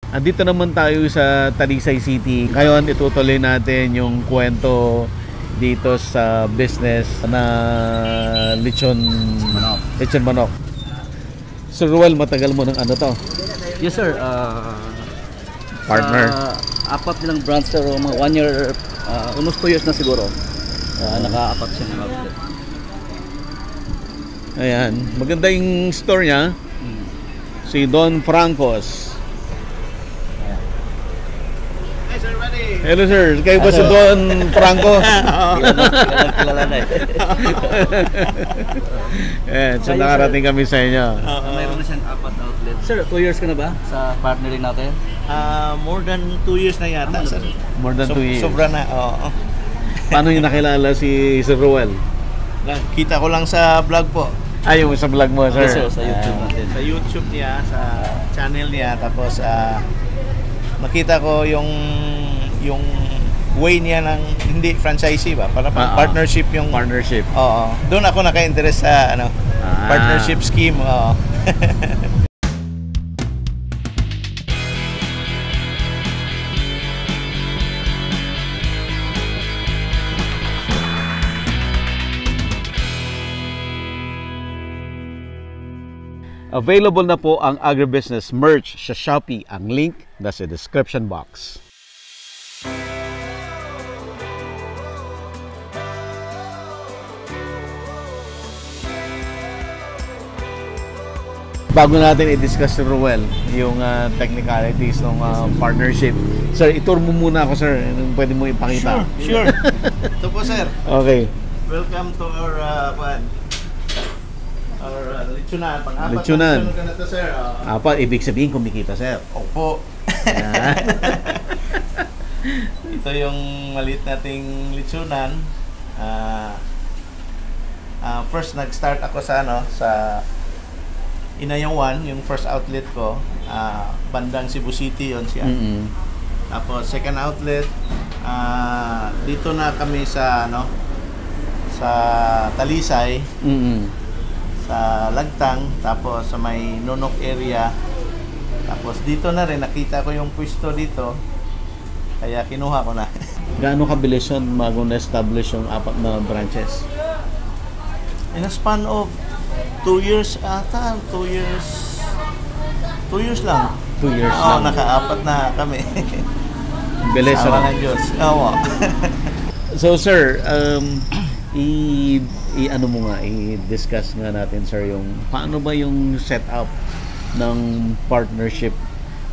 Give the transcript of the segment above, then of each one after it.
Andito naman tayo sa Talisay City. Ngayon, itutuloy natin yung kwento dito sa business na lechon manok. Sir Ruel, matagal mo ng ano to? Yes sir, Partner. Apat nilang branch sir, mga 1 year, almost 2 years na siguro. Naka-apat siya ng outlet. Ayan, maganda yung store niya. Si Don Francos. Hi sir, buddy. Hello sir, kayo ba si Don Franco? Kilala na eh. Ayan, so nakarating kami sa inyo. Mayroon na siyang apat na outlet. Sir, 2 years ka na ba sa partnering natin? More than 2 years na yata sir. More than 2 years. Sobra na, oo. Paano yung nakilala si Sir Ruel? Kita ko lang sa vlog po. Ay, yung sa vlog mo, sir. Yes sir, sa YouTube natin. Sa YouTube niya, sa channel niya, tapos makita ko yung way niya ng hindi franchisee ba, para partnership yung partnership. Oo. Doon ako naka-interest sa partnership scheme. Oo. Available na po ang agribusiness merch sa Shopee. Ang link nasa description box. Bago natin i-discuss si Ruel yung technicalities ng partnership. Sir, itur mo muna ako, sir. Pwede mo ipakita. Sure. Ito po, sir. Okay. Welcome to our lechonan. Pang-apat Lechonan. na to, sir. Apat, ibig sabihin kumikita, sir. Opo. Ito yung maliit nating lechonan. First nag-start ako sa Inayawan, yung first outlet ko, bandang Cebu City yon siya. Tapos second outlet, dito na kami sa sa Talisay, sa Lagtang, tapos sa may Nonok area. Tapos dito na rin nakita ko yung pwesto dito, kaya kinuha ko na. Gaano kabilis yun bago na-establish yung apat na branches? In a span of 2 years ata, 2 years. 2 years lang. 2 years Oo, lang. naka-apat na kami. Bilis, Sama ano? ng Diyos. Oo. So sir, ano mo nga, i-discuss nga natin sir yung paano ba yung setup ng partnership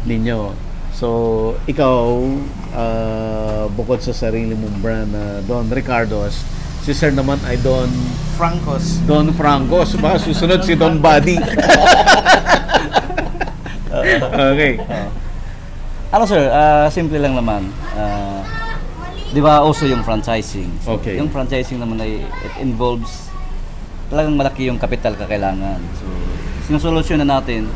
ninyo. So ikaw, bukod sa sarili mong brand na Don Ricardo's, si sir naman ay Don Francos. Don Francos. Baka susunod si Don Buddy. Okay. Ano sir, simple lang naman. Di ba also yung franchising? So, Okay. yung franchising naman ay it involves talagang malaki yung capital kakailangan. So sinusolusyon na natin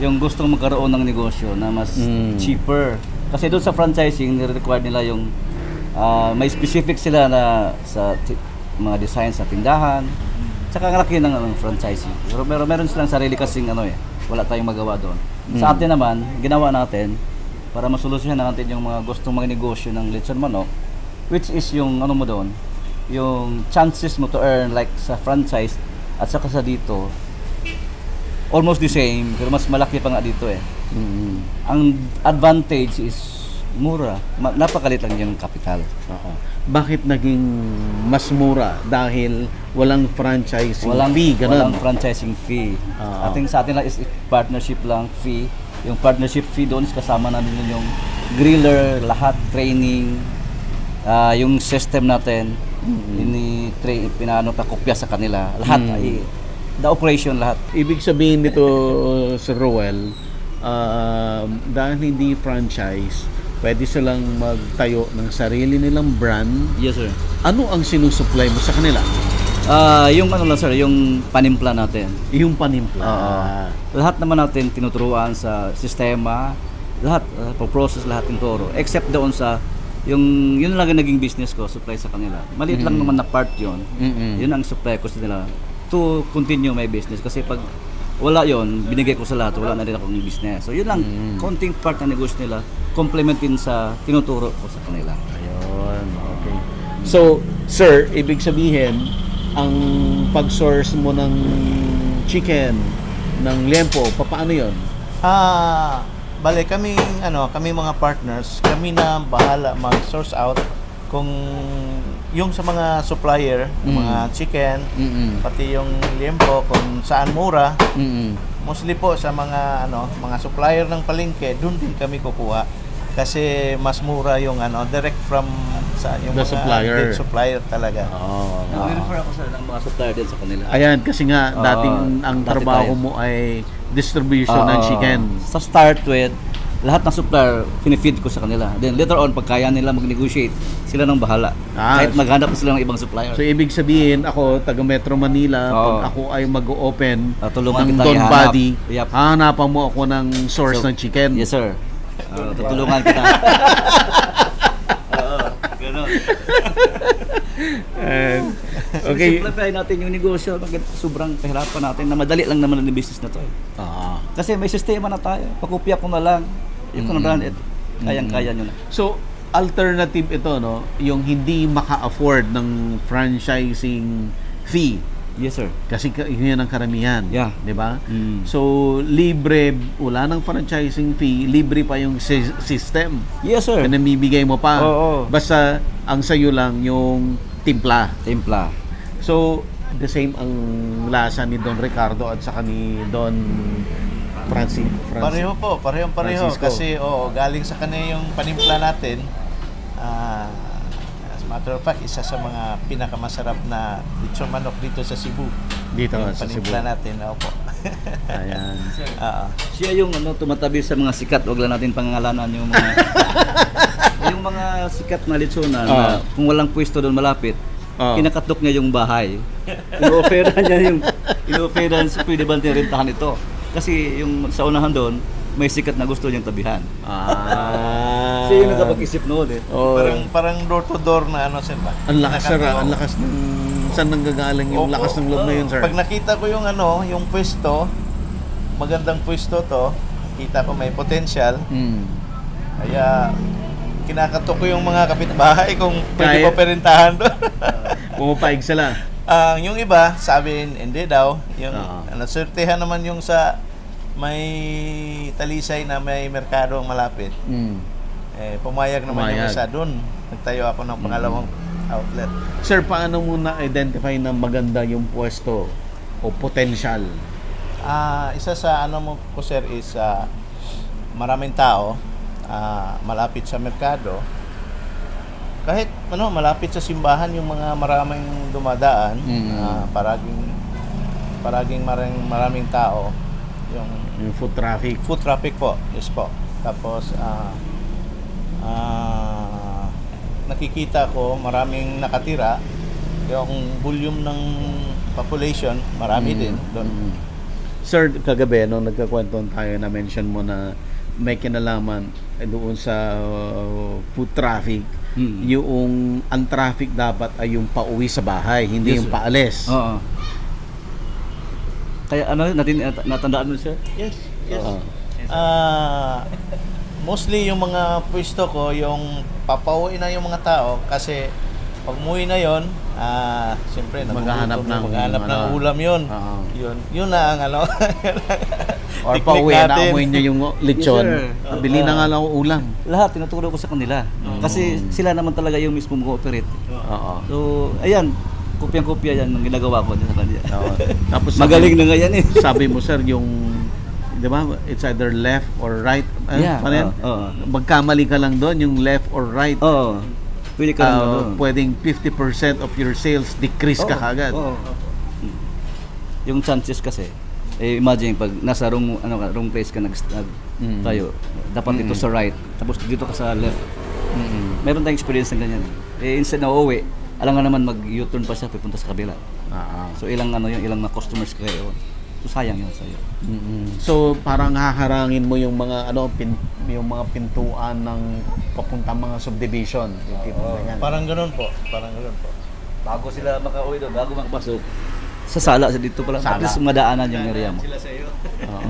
yung gustong magkaroon ng negosyo na mas cheaper. Kasi doon sa franchising, nire-require nila yung may specific sila na sa mga design sa tindahan. Tsaka ang laki ng franchising. Pero meron silang sarili kasing wala tayong magawa doon. Sa atin naman, ginawa natin para masolusyonan natin yung mga gustong magnegosyo ng lechon manok, which is yung mo doon, yung chances mo to earn like sa franchise at saka sa dito almost the same, pero mas malaki pa nga dito eh. Ang advantage is mura. Napakalit lang yung capital. Bakit naging mas mura? Dahil walang franchising fee, ganun? Walang franchising fee. Sa atin lang is partnership lang fee. Yung partnership fee doon is kasama na din yung griller, lahat, training, yung system natin, pinakopya sa kanila. Lahat, the operation, lahat. Ibig sabihin nito, Sir Ruel, dahil hindi franchise, pwede silang magtayo ng sarili nilang brand. Yes, sir. Ano ang sinusupply mo sa kanila? Yung sir, yung panimpla natin. Yung panimpla. Lahat naman natin tinuturuan sa sistema, lahat, process lahat ng toro. Except doon sa, yun lang ang naging business ko, supply sa kanila. Maliit lang naman na part yun. Yun ang supply ko sa nila to continue my business. Kasi pag wala yon, binigay ko sa lahat, wala na rin akong business. So yun lang, konting part ng negosyo nila, complement din sa tinuturo ko sa kanila. Ayun, okay. So, sir, ibig sabihin, ang pag-source mo ng chicken, ng liempo, paano yon? Bale kami mga partners, kami na bahala mag-source out kung yung sa mga supplier, mga chicken, pati yung liempo kung saan mura. Mostly po sa mga mga supplier ng palengke, doon din kami kukuha kasi mas mura yung direct from sa yung The mga supplier. supplier talaga. Nag-refer ako sa ng mga supplier din sa kanila. Ayan, kasi nga, dating ang dati trabaho tayo. mo ay distribution ng chicken. Sa start with, lahat ng supplier, pinifeed ko sa kanila. Then later on, pag kaya nila mag-negotiate, sila nang bahala. Kahit maghanap na sila ng ibang supplier. So, ibig sabihin, ako, taga Metro Manila, pag ako ay mag-open tulungan ng kita Don ihanap. Body, Yep. hahanapan mo ako ng source ng chicken. Yes, sir. Tutulungan kita. Ganun. Okay. Simplify natin yung negosyo. Bakit sobrang kahirapan natin na madali lang naman ang business na to. Kasi may sistema na tayo. Pakopya ko na lang. Yung kung run it, kayang-kaya nyo na. So, alternative ito, no? Yung hindi maka-afford ng franchising fee. Yes, sir. Kasi yun ang karamihan. Yeah. Di ba? So, libre, wala ng franchising fee, libre pa yung system. Yes, sir. Namibigay mo pa. Oo. Basta, ang sayo lang yung timpla. Timpla. So, the same ang lasa ni Don Ricardo at saka ni Don Francis. Pareho po, pareho Francisco. kasi galing sa kanya yung panimpla natin. As a matter of fact, isa sa mga pinakamasarap na lechon manok dito sa Cebu. Dito yung sa Cebu. panimpla natin, opo. Ayan. Siya yung tumatabi sa mga sikat. Huwag lang natin pangangalanan yung mga yung mga sikat na lechonan na kung walang pwesto doon malapit, kinakatok niya yung bahay. Ino-offeran niya yung pwede ba rentahan ito? Kasi yung sa unahan doon, may sikat na gusto niyang tabihan. Siya yung nakapag-isip noon eh. Parang door to door na sir ba? Ang lakas, sir. Ang lakas ng... Saan nanggagaling yung lakas ng loob na yun, sir? Pag nakita ko yung yung pwesto, magandang pwesto to, kita ko may potential. Kaya kinakatok ko yung mga kapitbahay kung pwede pa perentahan doon. Pumapayag sila. Yung iba, sabi hindi daw. Yung nasurtehan naman yung sa may Talisay na may merkado malapit. Pumayag naman yung isa doon. Nagtayo ako ng pangalawang outlet. Sir, paano mo na-identify na maganda yung pwesto o potential? Isa sa mo ko sir is maraming tao, malapit sa merkado. Kahit malapit sa simbahan yung mga maraming dumadaan, paraging maraming tao. Yung foot traffic. Foot traffic po, yes po. Tapos nakikita ko maraming nakatira. Yung volume ng population, marami din doon. Sir, kagabi nung nagkakwentuhan tayo, na mention mo na may kinalaman doon sa foot traffic. Yung ang traffic dapat ay yung pauwi sa bahay, hindi yung paalis. Oo. Kaya natandaan mo, sir? Yes. Mostly yung mga pwesto ko, yung papauwi na yung mga tao kasi pag umuwi na yon, siyempre maghahanap ng ulam yun. Yun na ang Or pauwi na amoy niya yung lechon. Yes, Bili na nga lang ako ulam. Lahat tinuturo ko sa kanila. Kasi sila naman talaga yung mismo mag-ooperate. So, ayan, kopyang-kopya yan ng ginagawa ko sa kanila. Tapos magaling na nga yan eh. Sabi mo, sir, yung di ba, it's either left or right. Magkamali ka lang doon, yung left or right. Pwede ka lang doon. Pwedeng 50% of your sales decrease ka kagad. Yung chances kasi, imagine pag nasa wrong place ka tayo, dapat dito sa right, tapos dito ka sa left. Meron tayong experience ng ganyan. Instead na uuwi, alam nga naman mag-U-turn pa siya, pupunta sa kabila. So ilang ilang na customers kayo. So sayang yun sa'yo. So parang haharangin mo yung mga yung mga pintuan ng papuntang mga subdivision. Parang ganoon po. Bago sila makauwi doon, bago makapasok, Sa sala, sa dito pala. Sala. At least madaanan yung area mo. Sila sa iyo. Oo.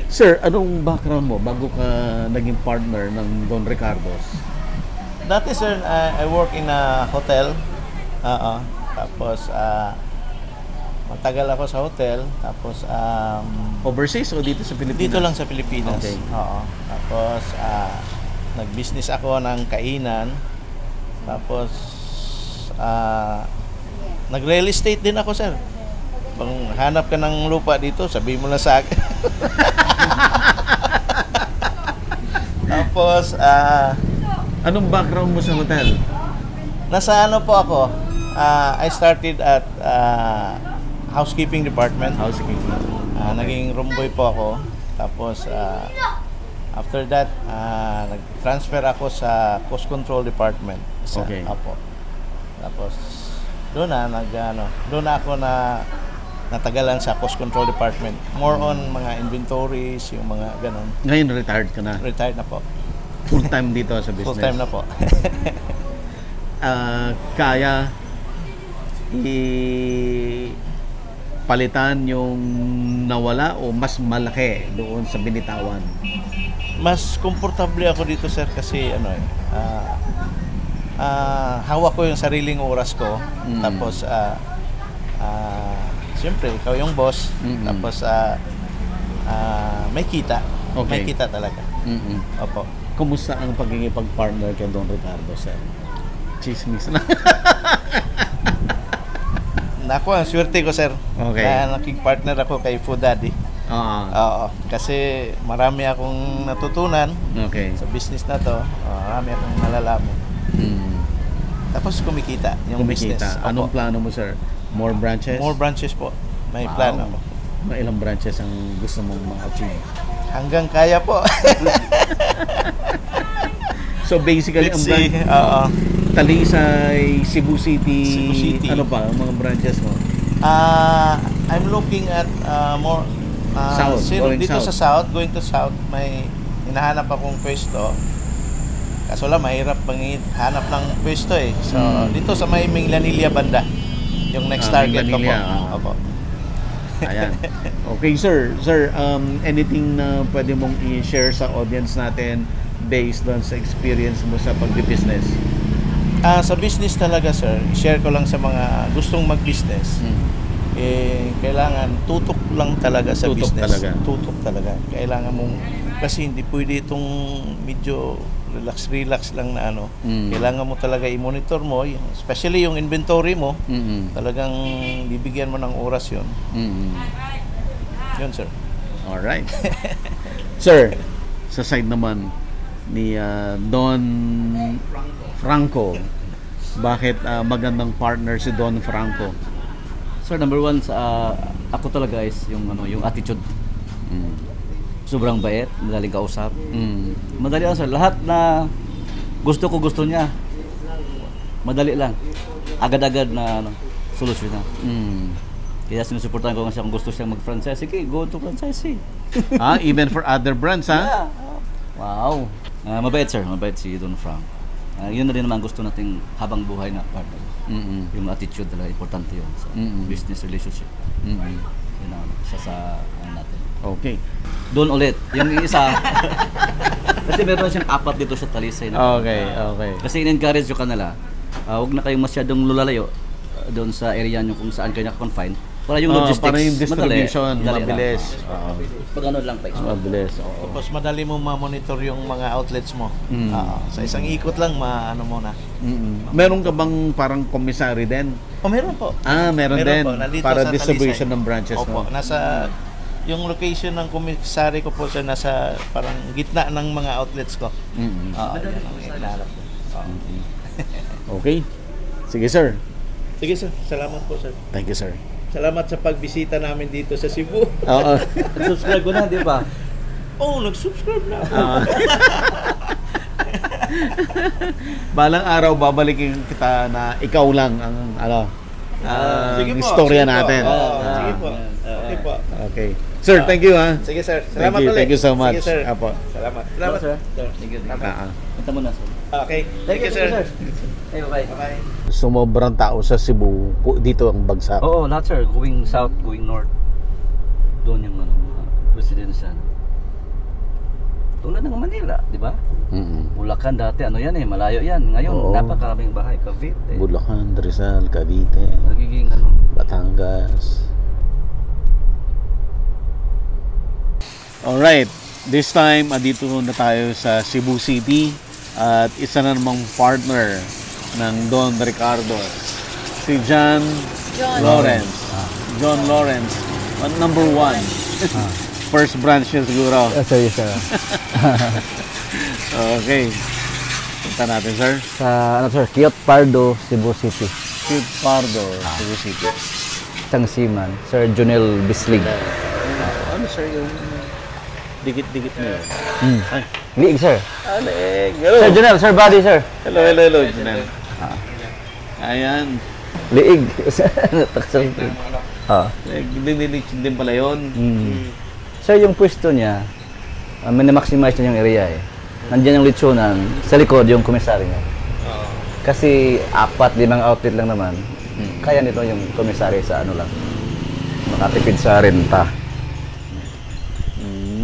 Sir, anong background mo bago ka naging partner ng Don Ricardo's? Dati sir, I work in a hotel. Oo. Tapos matagal ako sa hotel. Tapos Overseas o dito sa Pilipinas? dito lang sa Pilipinas. Okay. Oo. Tapos nag-business ako ng kainan. Tapos nag-real estate din ako, sir. Pag hanap ka ng lupa dito, sabihin mo lang sa akin. Tapos Anong background mo sa hotel? nasa ano po ako? I started at housekeeping department. Housekeeping. Naging room boy po ako. Tapos after that, nag-transfer ako sa cost control department. Okay. Apo. Tapos doon na ako natagalan sa cost control department. More on mga inventories, yung mga ganon. Ngayon retired ka na. Retired na po. Full time dito sa business. Full time na po. Kaya palitan yung nawala o mas malaki doon sa binitawan? Mas komportable ako dito, sir, kasi hawak ko yung sariling oras ko. Tapos siyempre ikaw yung boss. Tapos may kita. Okay. May kita talaga. Opo. Kumusta ang pagiging pag-partner kay Don Ricardo, sir? Chismis na. Naku, ang swerte ko, sir. Okay. Na naging partner ako kay Food Daddy. Oo. Kasi marami akong natutunan Okay. sa business na to. Marami akong nalalaman. Tapos kumikita yung business. Anong Opo. plano mo, sir? More branches? More branches po. May Wow. plan ako. Mga ilang branches ang gusto mong ma-achieve? Hanggang kaya po. So basically, Let's ang see. Oo. Talisay, Cebu City, Cebu City. ano pa, ang mga branches mo? I'm looking at more South, going dito south. sa south, going to south, may hinahanap akong pwesto. Kaso lang mahirap hanap ng pwesto eh. So dito sa may Minglanilla banda, yung next target ko po. Minglanilla, Opo. Ayan. Okay, sir. Sir, anything na pwede mong i-share sa audience natin based on sa experience mo sa pagbi-business? Sa business talaga, sir, share ko lang sa mga gustong mag-business. Kailangan tutok lang talaga sa Tutok business. talaga. Tutok talaga. Kailangan mong, kasi hindi pwede itong medyo relax lang na ano. Kailangan mo talaga i-monitor mo, especially yung inventory mo. Talagang bibigyan mo ng oras yun. Yun, sir. Alright. Sir, sa side naman ni Don Franco, bakit magandang partner si Don Franco? Sir, number one sa ako talaga is yung attitude. Sobrang bait, madaling kausap. Madali lang, sir. Lahat na gusto niya. Madali lang. Agad-agad na solusyon na. Kaya sinusuportahan ko nga siya kung gusto siyang mag-franchise. Sige, go to franchise. Even for other brands, ha? Wow. Mabait, sir. Mabait si Don Frank. Yun na rin naman gusto nating habang buhay na partner. Yung attitude talaga, importante yun sa business relationship. Yun ang isa sa natin. Okay. Doon ulit, yung isa. Kasi meron siyang apat dito sa Talisay. Okay. Kasi in-encourage yung kanila, huwag na kayong masyadong lulalayo doon sa area nyo kung saan kayo naka-confine. Para yung logistics, para yung distribution, madali mabilis. Pag ano lang pa. Mabilis. Tapos madali mo ma-monitor yung mga outlets mo. Sa isang ikot lang, maano mo na. Meron ka bang parang commissary din? Meron po. Meron din. po, nandito Para sa distribution Talisay. ng branches Opo, mo. nasa yung location ng commissary ko po, sir, nasa parang gitna ng mga outlets ko. Yan ang hinahanap ko. Okay. Sige, sir. Sige, sir. Salamat po, sir. Thank you, sir. Salamat sa pagbisita namin dito sa Cebu. Oo. Subscribe ko na, di ba? Nag-subscribe na ako. Balang araw babalikin kita na ikaw lang ang Sige po, istorya sige po. natin. Sige po. Okay po. Okay. Sir, thank you, ha. Sige, sir. Salamat ulit. Thank you so much. Sige, sir. Apo. Salamat. Salamat, Salamat. sir. Thank you. Ah. Punta mo na, sir. Okay. Thank you, sir. Hey, bye-bye. Bye-bye. Sumobrang tao sa Cebu, dito ang bagsak. Oo, lahat sir. Going south, going north. Doon yung residential. Tulad ng Manila, di ba? Bulacan dati, ano yan eh, malayo yan. Ngayon, napakaraming bahay. Cavite. Bulacan, Rizal, Cavite, Nagiging Batangas. Alright, this time, andito na tayo sa Cebu City at isa na namang partner ng Don Ricardo, si John Lawrence. John Lawrence, number 1. First branch niya siguro. Sorry, sir. Okay. Punta natin, sir. Sa, ano, sir, Kiot Pardo, Cebu City. Kiot Pardo, Cebu City. Isang seaman, Sir Junel Bislig. Ano, sir, yung dikit-dikit mo yun? Ay. Liig, sir. Aleg. Sir Junel, Sir Buddy, sir. Hello, Junel. Ayan. Liig. Dinilich din pala yun. Sir, yung pwesto niya, minamaximize niya yung area eh. Nandiyan yung litsunan, sa likod yung komisaryo niya. Kasi 4-5 outlet lang naman, kaya nito yung komisaryo sa ano lang, makatipid sa renta.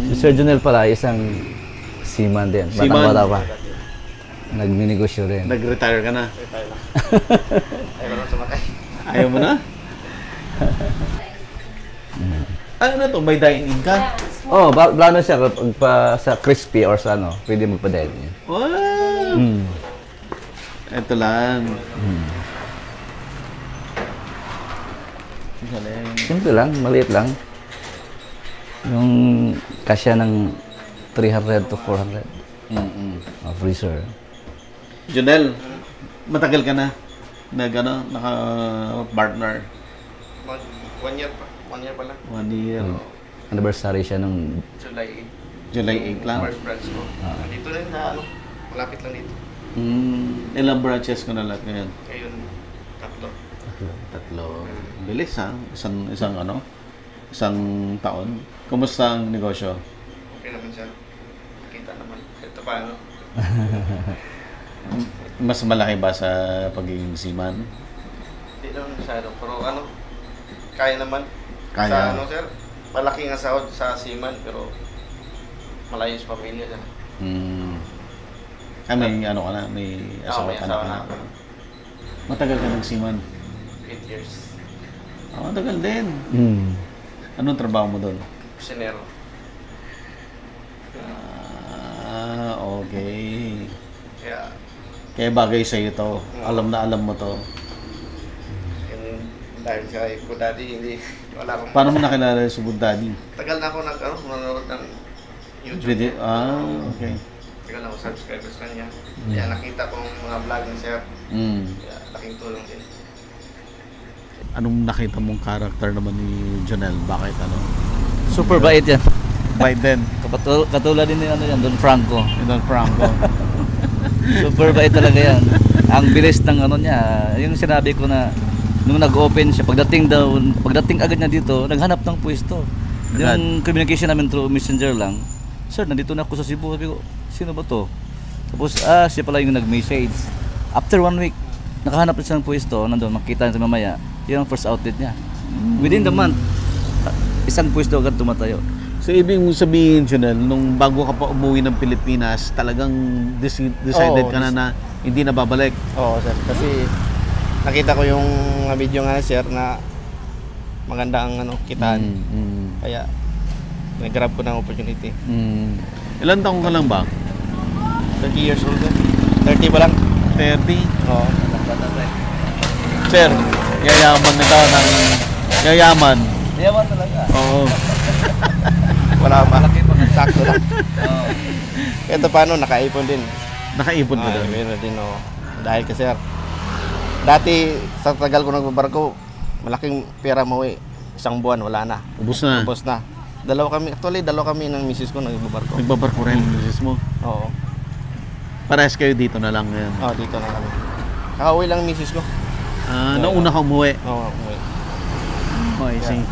Si Sir Junel pala, isang seaman din, batang-bata pa. Nagninegosyo rin. Nag-retire ka na? Ayaw na sumakay. Ayaw mo na? Ano na to? May dine-in ka? Oh, plano siya sa crispy or sa ano, pwede magpa-dine. Wow! Ito lang. Galing. Simple lang, maliit lang. Yung kasya ng 300 to 400. Freezer. Junel, matagal ka na naka-partner? 1 year pa. 1 year pa lang. 1 year. Anniversary siya nung July 8 lang. First branch ko. Dito rin na malapit lang dito. Ilang branches ko na lahat ngayon? Ngayon, 3. 3. Bilis ha? Isang taon. Kumusta ang negosyo? Okay naman siya. Kita naman. Ito pa ano. Mas malaki ba sa pagiging seaman? Hindi naman masyado. Pero ano, kaya naman. Kaya. Sa ano sir, malaking asahod sa seaman pero malayo sa pamilya siya. May ano ka na? May asawa ka na? Matagal ka nag-seaman? 8 years. Matagal din. Anong trabaho mo doon? Kusinero. Okay. Kaya bagay sa'yo to. Alam na alam mo to. dahil sa ko daddy, hindi, wala akong... Paano mo nakilala si Bud Daddy? Tagal na ako nanonood ng YouTube. Video? Okay. Tagal na ako subscribers kanya. Kaya nakita ko mga vlog ni sir. Kaya laking tulong din. Anong nakita mong character naman ni Jonel? Bakit ano? super bait yan. Bait din. Katulad din yung ano yan, Don Franco. Don Franco. Super bait talaga yan. Ang bilis ng ano niya, yung sinabi ko na nung nag-open siya, pagdating agad niya dito, naghanap ng pwesto. Yung communication namin through messenger lang, sir, nandito na ako sa Cebu. Sabi ko, sino ba to? Tapos, siya pala yung nag-message. After 1 week, nakahanap na siya ng pwesto, nandun, makita niya mamaya, yun ang first outlet niya. Within the month, isang pwesto agad tumatayo. So, ibig mong sabihin, Jonel, nung bago ka pa umuwi ng Pilipinas, talagang decided ka na hindi na babalik? Oo, sir. Kasi nakita ko yung video nga sir na maganda ang kitaan. Kaya nag-grab ko ng opportunity. Ilan taong ka lang ba? 30 years old. 30 pa lang. 30? Oo. Sir, yayaman nito ng yayaman. Yayaman talaga. Oo. Wala pa. Sakto lang. Ito paano, nakaipon din. Nakaipon ka doon? Meron din, oo. Dahil kasi sir, dati sa tagal ko nagbabarko, malaking pera mo isang buwan, wala na. Ubus na? Ubus na. Dalawa kami ng misis ko nagbabarko. Nagbabarko rin ang misis mo? Oo. Parehas kayo dito na lang ngayon? Oo, dito na kami. Nakauwi lang misis ko. Nauna ka umuwi? Oo, umuwi. I see.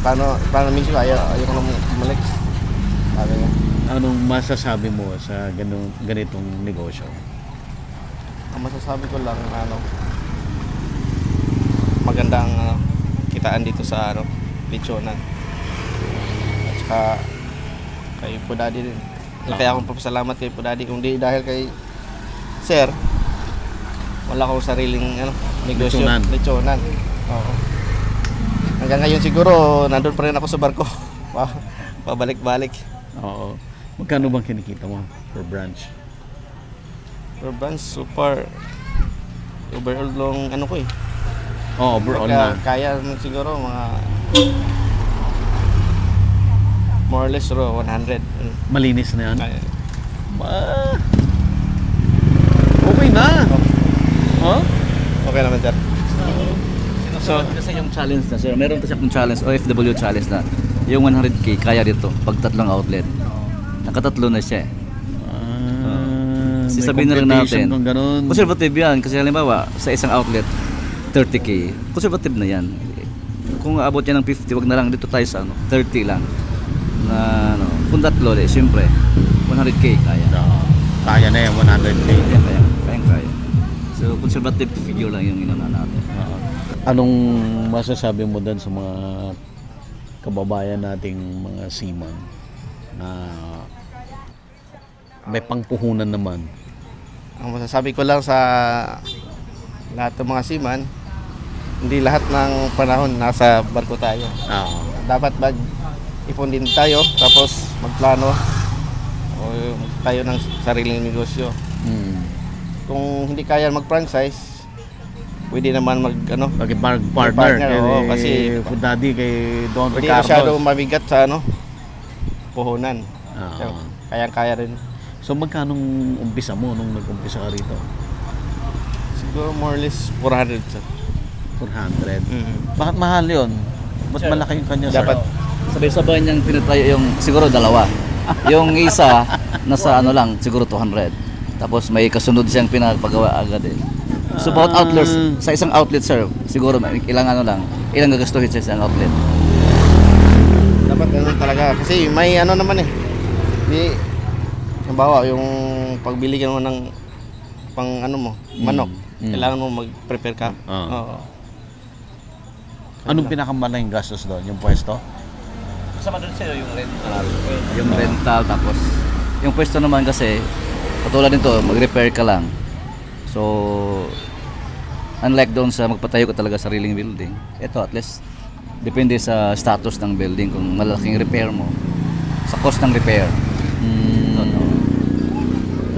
Paano misis ko, ayaw ko nang bumalik. Sabi nga. Anong masasabi mo sa ganitong negosyo? Ang masasabi ko lang, magandang kitaan dito sa lechonan. At saka kay Pudadi din. Kaya akong papasalamat kay Pudadi. Kung di dahil kay Sir, wala akong sariling negosyo. Lechonan. Oo. Hanggang ngayon siguro, nandun pa rin ako sa barko. Pabalik-balik. Oo. Magkano bang kinikita mo per branch? Per branch, super overall long ko eh. Oh, overall na. Kaya naman siguro mga more or less 100. Malinis na yan? Kaya. Okay na. Huh? Okay naman, sir. So, kasi yung challenge na, sir, meron kasi akong challenge, OFW challenge na, yung 100K, kaya dito, pag 3 outlet. Nakatatlo na siya eh. May Sabihin na lang competition natin. kung ganun. Conservative yan, kasi halimbawa, sa isang outlet, 30K, conservative na yan. Kung aabot yan ng 50, wag na lang, dito tayo sa 30 lang. Na, kung tatlo, siyempre, 100K, kaya. Kaya na yan, 100K. Kaya. So, conservative figure lang yung inuna natin. Anong masasabi mo doon sa mga kababayan nating mga seaman na may pangpuhunan naman? Ang masasabi ko lang sa lahat ng mga seaman, hindi lahat ng panahon nasa barko tayo. Dapat mag-ipon din tayo, tapos magplano o tayo ng sariling negosyo. Kung hindi kaya mag-franchise, pwede naman Mag-partner kasi Pudadi kay Don hindi Ricardo. masyado mabigat sa puhunan. Kaya rin. So magkano umpisa mo nung nag-umpisa ka rito? Siguro more or less 400, sir. 400. Bakit mahal yun? Ba't malaki yung kanya, Dapat sir? Sabay-sabay niyang pinatayo yung siguro dalawa. Yung isa nasa lang siguro 200. Tapos may kasunod siyang pinagpagawa agad eh. So about outlets, sa isang outlet sir, siguro ilang ilang gagastuhin sa isang outlet. dapat ganun talaga kasi may naman eh. Di halimbawa yung pagbili ka naman ng pang manok, kailangan mo mag-prepare ka. Oo. Anong pinakamalaking gastos doon? Yung pwesto? Kasama doon sir yung rental. Yung rental, tapos yung pwesto naman kasi katulad nito, mag-repair ka lang. So unlike doon sa magpatayo ka talaga sariling building, ito at least depende sa status ng building kung malaking repair mo, sa cost ng repair.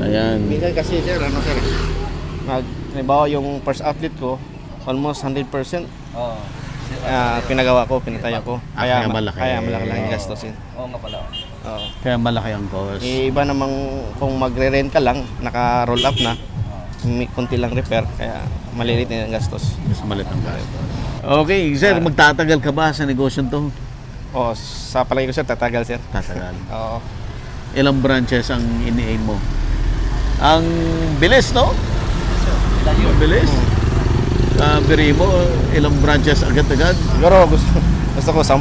Ayan. Minsan kasi sir, sir, halimbawa yung first outlet ko, almost 100%. Oo. Pinagawa ko, pinatayo ko. Kaya malaki. Kaya malaki lang yung gastusin. Oo nga pala. Oo. Kaya malaki ang cost. Iba namang kung magre-rent ka lang, naka-roll up na, may kunti lang repair, kaya malilit na yung gastos. Mas malit ang gastos. Okay, sir, magtatagal ka ba sa negosyo to? O, sa palagi ko sir, tatagal sir. Tatagal. Oo. Ilang branches ang ini-aim mo? Ang bilis, no? Ang bilis. Biri mo, ilang branches agad-agad? Siguro gusto ko 10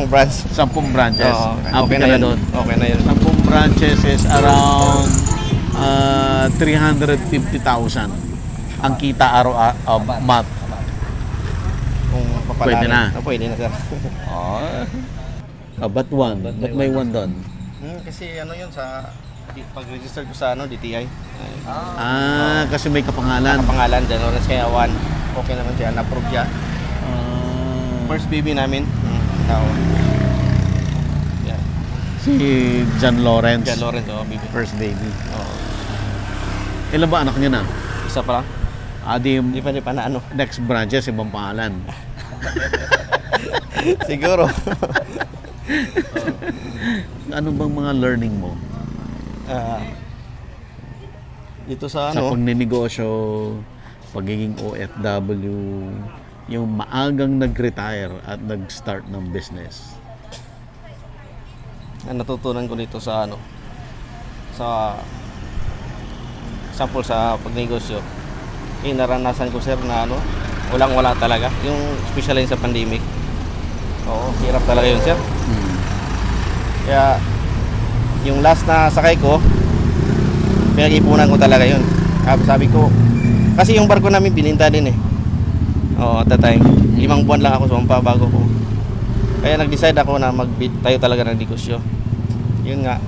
branch. 10 branches. Oo, Happy okay ka na na yun. doon. Okay na yun. 10 branches is around 350,000 ang kita month. Kung papalangin. Pwede na. Pwede na sir. But one. But may one doon. Kasi yun sa pag-register ko sa DTI. Kasi may kapangalan. Pangalan dyan, oras kaya 1. Okay naman siya, na-approve siya. First baby namin. Yeah. Si John Lawrence. John Lawrence, baby. First baby. Ilan ba anak niya na? Isa pa lang. Di pa na Next branches, ibang pangalan. Siguro. Ano bang mga learning mo? Dito sa Sa pagninegosyo, pagiging OFW, yung maagang nag-retire at nag-start ng business. Natutunan ko dito sa sa sample sa pagnegosyo. Naranasan ko sir na walang-wala talaga. Yung especially sa pandemic. Oo, hirap talaga yun sir. Kaya yung last na sakay ko, pinag-ipunan ko talaga yun. Sabi ko, kasi yung barko namin bininta din eh. Oo, at that time. 5 buwan lang ako sumampa bago ko. Kaya nag-decide ako na tayo talaga ng negosyo. Yun nga.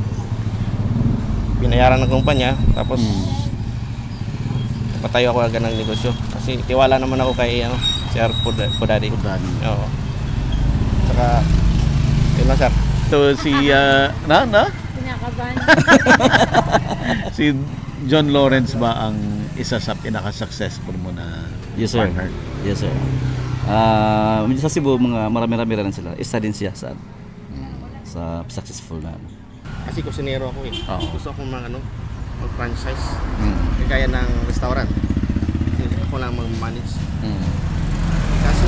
Binayaran ng kumpanya, tapos patayo ako agad ng negosyo. Kasi tiwala naman ako kay Sir Podadi. Oo. Saka, yun lang sir. So si Kinakabahan. si John Lawrence ba ang isa sa pinaka-successful mo na Yes sir. partner? Yes sir. Sa Cebu, marami-rami rin sila. Isa din siya sa successful na. Kasi kusinero ako eh. Oo. Gusto akong mag-franchise. Kaya ng restaurant. Hindi ako lang mag-manage. Kaso,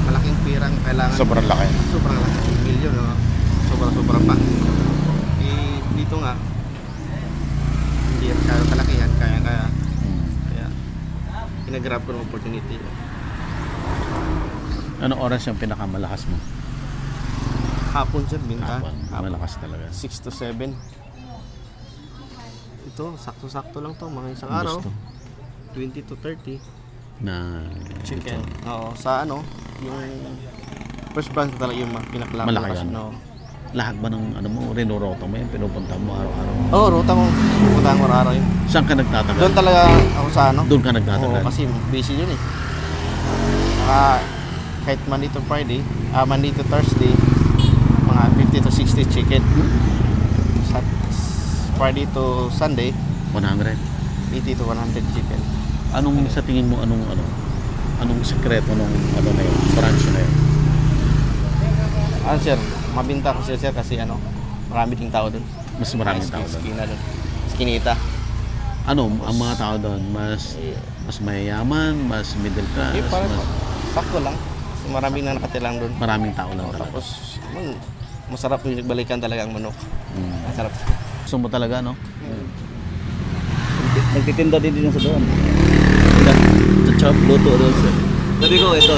malaking pirang kailangan. Sobrang laki. Sobrang laki. Milyon, no? Sobrang pa. Eh, dito nga, hindi masyado kalakihan. Kaya, inagrab ko ng opportunity. Anong oras yung pinakamalakas mo? Hapon sir, binta. Hapon. Malakas talaga. 6 to 7. Ito, sakto-sakto lang to. Mga isang Ang araw. gusto. 20 to 30. Na Chicken. Oo, sa yung first branch talaga yung Malaki pinakalaki. yan. No. lahat ba ng rinoroto mo yan? Pinupunta mo araw-araw? Oo, ruta ko. Pupunta ko araw-araw yun. Saan ka nagtatagal? Doon talaga ako sa Doon ka nagtatagal? Oo, kasi busy yun eh. Kahit Monday to Friday, Monday to Thursday, mga 50 to 60 chicken. Sa Friday to Sunday, 100. 80 to 100 chicken. Anong sa tingin mo, anong sekreto nung na yun, branch na yun? Sir, mabinta ko sir kasi marami ding tao doon. Mas maraming tao doon. Skina doon. Skinita. Ang mga tao doon? Mas mayayaman, mas middle class, Parang mas sakto lang. Kasi maraming na nakatilang doon. maraming tao lang talaga. Tapos, masarap yung balikan talaga ang manok. Masarap. Gusto mo talaga, no? Nagtitinda din sa doon. Sa chop, luto doon sir. Sabi ko, ito,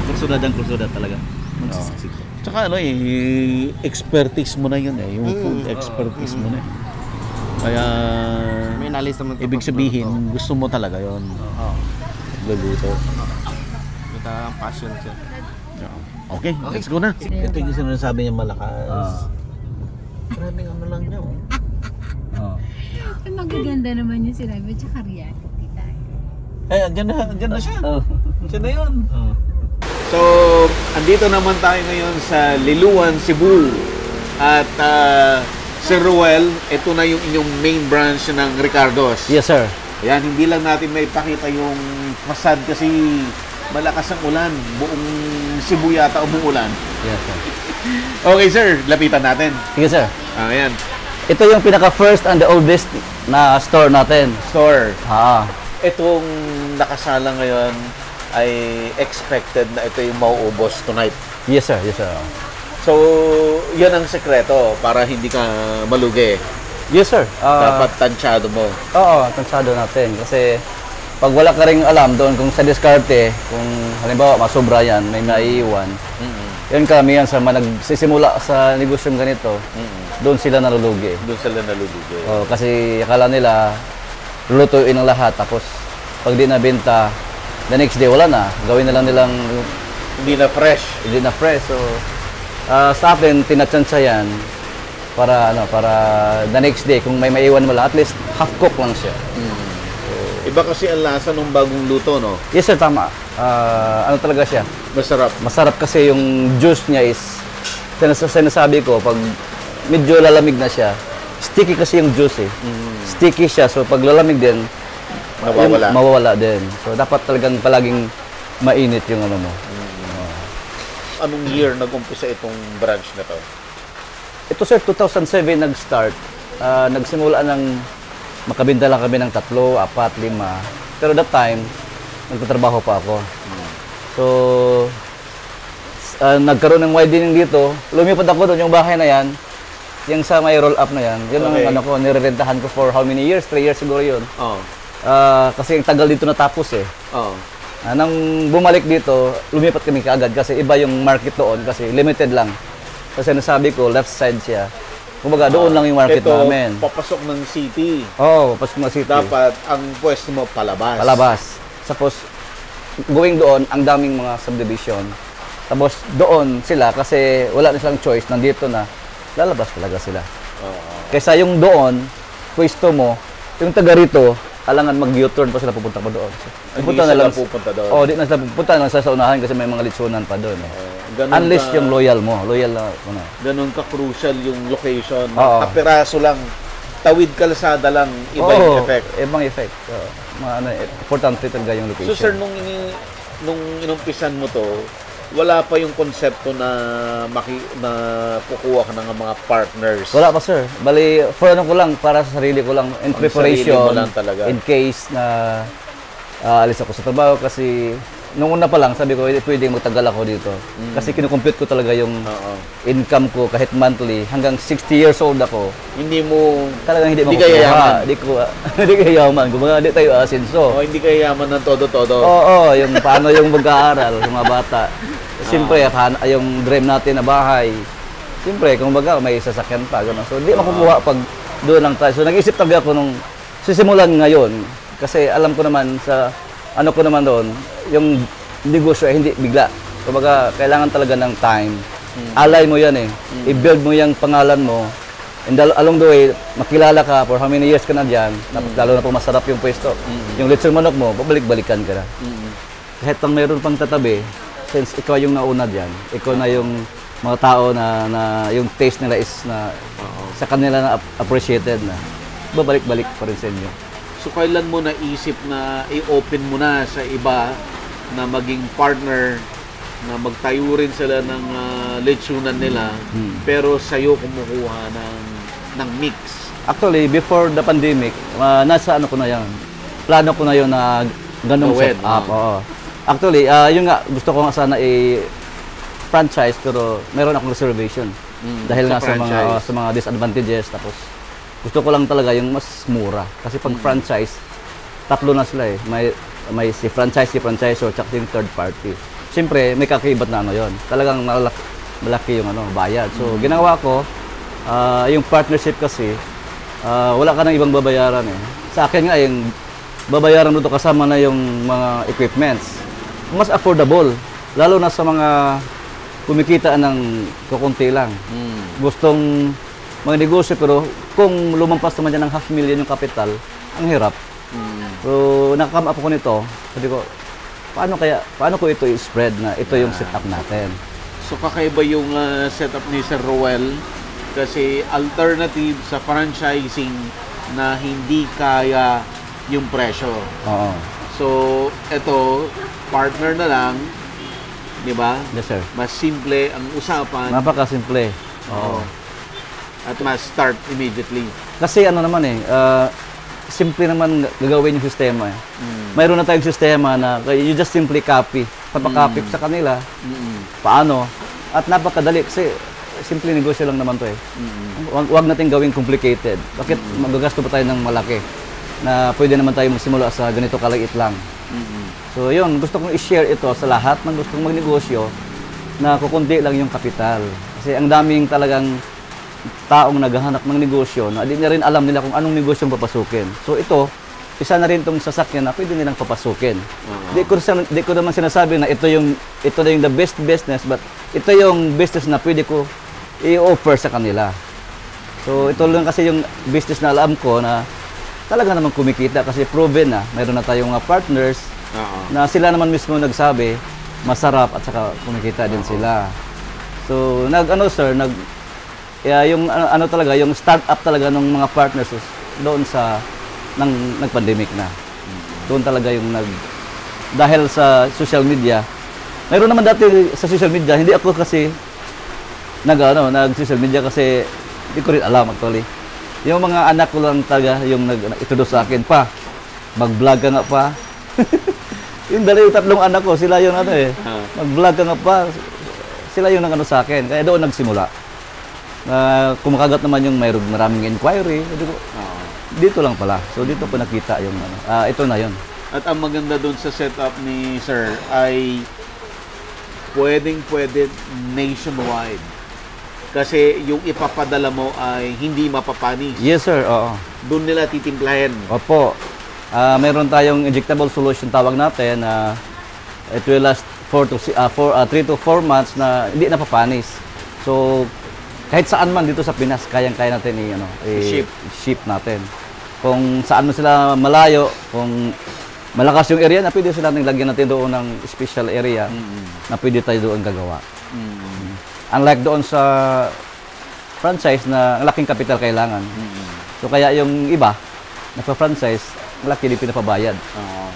kursuda talaga. Magsasaksik to. Tsaka expertise mo na yun eh. Yung food expertise mo na eh. Kaya, May knowledge naman. ibig sabihin, gusto mo talaga yun. Oo. Luluto. Ito ang passion sir. Okay, let's go na. Ito yung sinasabi niya malakas. Maraming lang niya. Ay, magaganda naman yung sinabi, tsaka reality tayo. Andyan na siya. Siya na yun. So, andito naman tayo ngayon sa Liloan, Cebu. At Sir Ruel, ito na yung inyong main branch ng Ricardo's. Yes, sir. Ayan, hindi lang natin may pakita yung facade kasi malakas ang ulan. Buong Cebu yata umuulan. Yes, sir. Okay, sir. Lapitan natin. Sige, sir. Ayan. Ito yung pinaka-first and the oldest na store natin. Store. Itong Nakasala ngayon ay expected na ito yung mauubos tonight. Yes, sir. Yes, sir. So, yan ang sekreto para hindi ka malugi. Yes, sir. Dapat tansyado mo. Oo, tansado natin. Kasi pag wala ka ring alam doon kung sa diskarte, kung halimbawa masubra yan, may maiiwan, yan kami yan sa nagsisimula sa negosyong ganito, doon sila nalulugi. Doon sila nalulugi. Kasi akala nila, lulutuin ang lahat, tapos pag di nabenta, the next day wala na. Gawin na lang nilang Hindi na fresh. hindi na fresh. So, sa atin, tinatsansya yan para the next day, kung may maiwan mo lang, at least half cook lang siya. Iba kasi ang lasa ng bagong luto, no? Yes, sir, tama. Ano talaga siya? Masarap. Masarap kasi yung juice niya is, sinasabi ko, pag medyo lalamig na siya, sticky kasi yung juice eh. Sticky siya, so pag lalamig din, Mawawala. mawawala din. So dapat talagang palaging mainit yung ano mo. Anong year nag-umpisa itong branch na to? Ito sir, 2007 nag-start. Nagsimula ng makabinta lang kami ng 3, 4, 5. Pero that time, nagtatrabaho pa ako. So, nagkaroon ng widening dito. Lumipat ako doon, yung bahay na yan. Yung sa may roll-up na yan. Yun Okay. ang nirerentahan ko for how many years? 3 years siguro yun. Oo. Kasi ang tagal dito natapos eh. Oo. Nang bumalik dito, lumipat kami kaagad kasi iba yung market doon kasi limited lang. Kasi nasabi ko, left side siya. Kumbaga, doon lang yung market ito, namin. papasok ng city. Oo, pasok na city. Dapat ang pwesto mo palabas. Palabas. Tapos, going doon, ang daming mga subdivision. Tapos doon sila, kasi wala na silang choice, nandito na, lalabas talaga sila. Kaysa yung doon, pwesto mo, yung taga rito, alangan mag-U-turn pa sila pupunta pa doon. So, Hindi sila pupunta doon. Oh, di na sila pupunta lang sa unahan kasi may mga litsunan pa doon. Unless yung loyal mo, loyal na ano. Ganun ka-crucial yung location. Oo. Kapiraso lang, tawid kalsada lang, iba yung effect. Ibang effect. Mga ano, importante talaga yung location. So sir, nung inumpisan mo to, wala pa yung konsepto na na kukuha ka ng mga partners. Wala pa sir. Bali, for ano ko lang, para sa sarili ko lang, in Ang preparation, sarili mo lang talaga. in case na alis ako sa trabaho kasi nung una pa lang, sabi ko, pwedeng magtagal ako dito. Kasi kinukompute ko talaga yung income ko kahit monthly. Hanggang 60 years old ako, Hindi mo, talagang hindi Hindi makukuha. ka yayaman. Hindi ka yaman. Kumbaga, hindi tayo asinso. hindi ka yaman ng todo-todo. Oo, yung paano yung mag-aaral, yung mga bata. Siyempre, yung dream natin na bahay. Siyempre, kung baga, may sasakyan pa. Gano'n. So, hindi makukuha pag doon lang tayo. So, nag-isip talaga ako nung sisimulan ngayon. Kasi alam ko naman sa, ano ko naman doon, yung negosyo ay hindi bigla. Kumbaga, kailangan talaga ng time. Alay mo yan eh. I-build mo yung pangalan mo. And along the way, makilala ka for how many years ka na dyan. Tapos lalo na po masarap yung pwesto. Yung lechon manok mo, babalik-balikan ka na. Kahit pang mayroon pang tatabi, since ikaw yung nauna dyan, ikaw na yung mga tao na yung taste nila is na sa kanila na appreciated na, babalik-balik pa rin sa inyo. So kailan mo naisip na i-open mo na sa iba na maging partner, na magtayo rin sila ng lechonan nila, pero sa'yo kumukuha ng mix? Actually, before the pandemic, nasa ano ko na yan, plano ko na yun na ganong Gawin, setup. Oo. Actually, yun nga, gusto ko nga sana i-franchise, pero meron akong reservation. Dahil nga sa mga disadvantages, tapos gusto ko lang talaga yung mas mura. Kasi pag franchise, tatlo na sila eh. May si franchisor, tsaka yung third party. Siyempre, may kakaibat na ano yun. Talagang malaki yung bayad. So, ginawa ko, yung partnership kasi, wala ka nang ibang babayaran eh. Sa akin nga, yung babayaran mo to kasama na yung mga equipments. Mas affordable. Lalo na sa mga kumikita ng kukunti lang. Gustong mga negosyo, pero kung lumampas naman dyan ng $500,000 yung kapital, ang hirap. So, nakakam up ko nito, sabi ko, paano ko ito i-spread na ito yung setup natin? So kakaiba yung setup ni Sir Roel kasi alternative sa franchising na hindi kaya yung presyo. Oo. So, ito, partner na lang, di ba? Yes, sir. Mas simple ang usapan. Napakasimple. Oo. At mas start immediately. Kasi ano naman simple naman gagawin yung sistema. Mayroon na tayong sistema na you just simply copy. Papakopy sa kanila. Paano? At napakadali kasi simple negosyo lang naman to eh. Huwag natin gawing complicated. Bakit magagasto pa tayo ng malaki? Na pwede naman tayo magsimula sa ganito kaliit lang. So yun, gusto kong i-share ito sa lahat ng gustong magnegosyo na kukunti lang yung kapital. Kasi ang daming talagang taong naghahanap ng negosyo na hindi na rin alam nila kung anong negosyo papasukin. So ito, isa na rin itong sasakyan na pwede nilang papasukin. Di ko naman sinasabi na ito na yung the best business, but ito yung business na pwede ko i-offer sa kanila. So ito lang kasi yung business na alam ko na talaga naman kumikita kasi proven na. Mayroon na tayong mga partners na sila naman mismo nagsabi, masarap at saka kumikita din sila. So yung talaga, yung start-up talaga ng mga partners doon sa nag-pandemic na. Doon talaga yung dahil sa social media. Mayroon naman dati sa social media, hindi ako kasi nag-social media kasi hindi ko rin alam actually. Yung mga anak ko lang talaga yung nag-introduce sa akin pa. Mag-vlog ka nga pa. Yung tatlong anak ko, sila yung mag-vlog ka nga pa. Sila yung sa akin. Kaya doon nagsimula. Kumakagat naman yung maraming inquiry. Dito lang pala. So dito ko nakita yung ito na yon. At ang maganda doon sa setup ni Sir ay pwede nationwide. Kasi yung ipapadala mo ay hindi mapapanis. Yes sir, oo. Doon nila titimplahin. Opo. Meron tayong injectable solution tawag natin na it will last 3 to 4 months na hindi napapanis. So, kahit saan man dito sa Pinas, kayang-kaya natin i-ship natin. Kung saan man sila malayo, kung malakas yung area na pwede sila natin lagyan natin doon ng special area na pwede tayo doon gagawa. Unlike doon sa franchise na ang laking capital kailangan. So kaya yung iba, nagpa-franchise, malaki din pinapabayad.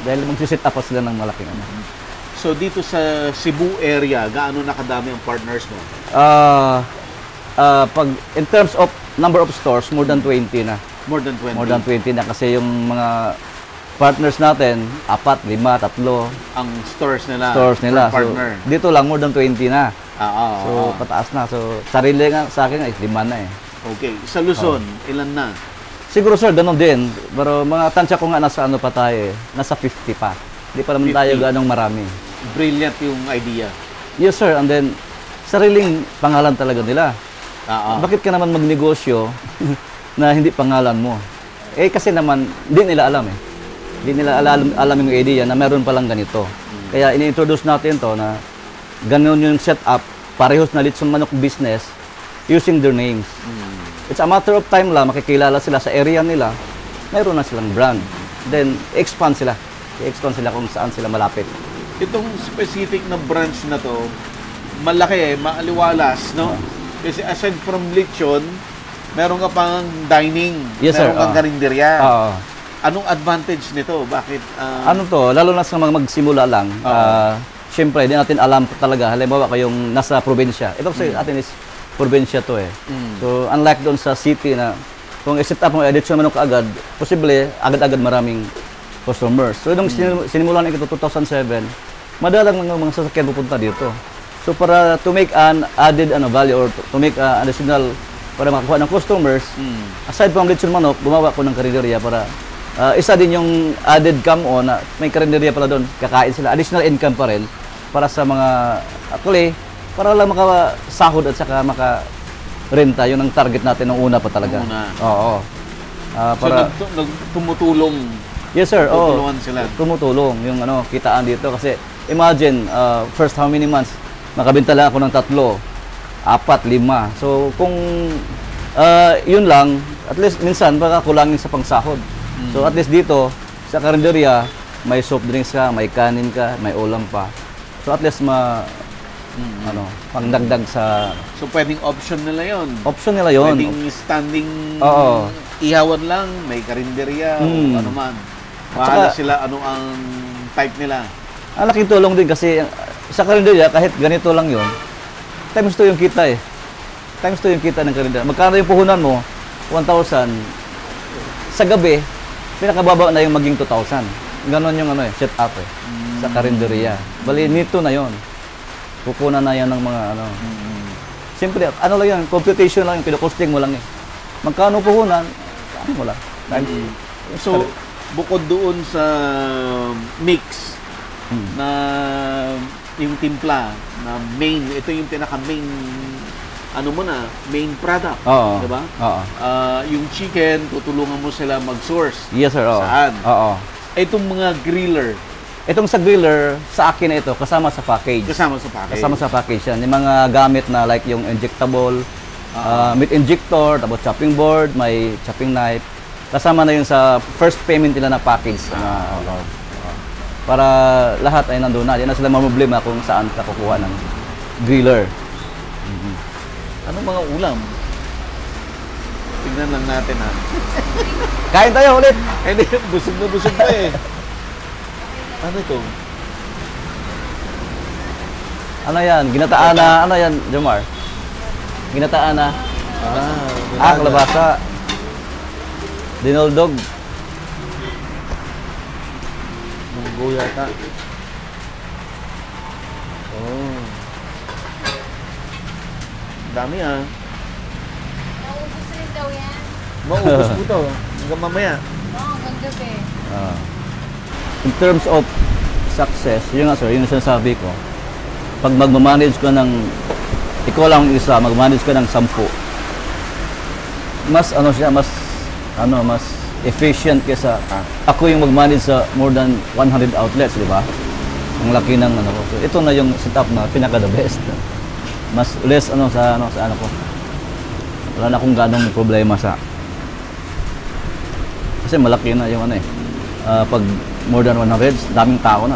Dahil magsiset up pa sila ng malaking ano. So dito sa Cebu area, gaano nakadami ang partners mo? Pag in terms of number of stores, more than 20 na. More than 20? More than 20 na kasi yung mga partners natin, 4, 5, 3 ang stores nila. per per partner. So, dito lang more than 20 na. So, oo. pataas na. So, sarili nga sa akin ay 5 na eh. Okay. Sa Luzon, ilan na? Siguro sir, ganun din. Pero mga tansya ko nga nasa ano pa tayo eh. Nasa 50 pa. Hindi pa naman 50. tayo ganong marami. Brilliant yung idea. Yes sir, and then sariling pangalan talaga nila. Bakit ka naman magnegosyo na hindi pangalan mo? Eh kasi naman, hindi nila alam eh. Hindi nila alam yung idea na meron palang ganito. Kaya ini-introduce natin to na ganun yung setup, parehos na lechon manok business using their names. It's a matter of time lang, makikilala sila sa area nila, mayroon na silang brand. Then, expand sila. I-expand sila kung saan sila malapit. Itong specific na branch na to, malaki, maaliwalas, no? Kasi aside from lechon, meron ka pang dining, Yes, sir. meron kang karinderya. Oo. Anong advantage nito? Bakit? Ano to, lalo na sa mga magsimula lang, syempre, di natin alam talaga, halimbawa kayong nasa probinsya. Ito kasi atin is probinsya to eh. So, unlike doon sa city na, kung i-set up mo, edit mo manok agad, posible, agad-agad maraming customers. So, nung sinimulan ito 2007, madalang ng mga sasakyan pupunta dito. So, para to make an added value or to make additional para makakuha ng customers, aside from lechon manok, gumawa ko ng karinderya para isa din yung added come on na may karinderya pala doon, kakain sila, additional income pa rin para sa mga actually, para lang makasahod at saka makarenta, yun ang target natin nung una pa talaga. Oo. Para so, tumutulong. Yes sir, Tutulungan sila. Tumutulong yung kitaan dito kasi imagine first how many months makabenta lang ako ng 3, 4, 5. So kung yun lang, at least minsan baka kulangin sa pangsahod. So at least dito sa karinderya may soft drinks ka, may kanin ka, may ulam pa. So at least pangdagdag sa So pwedeng option nila yon. option nila yon. Pwedeng standing ihawan lang, may karinderya o ano man. Bahala sila ano ang type nila. Ang laking tulong din kasi sa karinderya kahit ganito lang yon, times 2 yung kita eh. Times 2 yung kita ng karinderya. Magkano yung puhunan mo? 1,000. Sa gabi, pinakababa na yung maging 2,000. Ganon yung set up eh. Sa karinderya. Bali, nito na yon. Pupunan na yan ng mga Siyempre, lang yan, computation lang yung kinukosting mo lang eh. Magkano puhunan? Ano mo lang. So, bukod doon sa mix na yung timpla na main, ito yung pinaka-main main product, di ba? Yung chicken, tutulungan mo sila mag-source. Yes sir, Saan? Oo. Itong mga griller. Itong sa griller, sa akin na ito, kasama sa package. Kasama sa package. Kasama sa package yan. Yung mga gamit na like yung injectable, meat injector, tapos chopping board, may chopping knife. Kasama na yun sa first payment nila na package. Para lahat ay nandun na. Yan na sila mamblema kung saan ka kukuha ng griller. Anong mga ulam? Tignan lang natin ha. Kain tayo ulit! Hindi, busog na busog pa eh. Ano ito? Ano yan? Ginataan na, ano yan, Jomar? Ginataan na. Kalabasa. Dinoldog. Munggo yata. Dami ah. Naubos rin daw yan. Maubos mo to. Hanggang mamaya. Oo, hanggang gabi. In terms of success, yun nga sir, yun ang sinasabi ko. Pag magmamanage ka ng, ikaw lang isa, magmanage ka ng 10. Mas mas efficient kaysa ako yung magmanage sa more than 100 outlets, di ba? Ang laki ng ano ko. So, ito na yung setup na pinaka the best. Mas less sa ano ko. Wala na akong ganong problema sa kasi malaki na yung pag more than 100, daming tao na,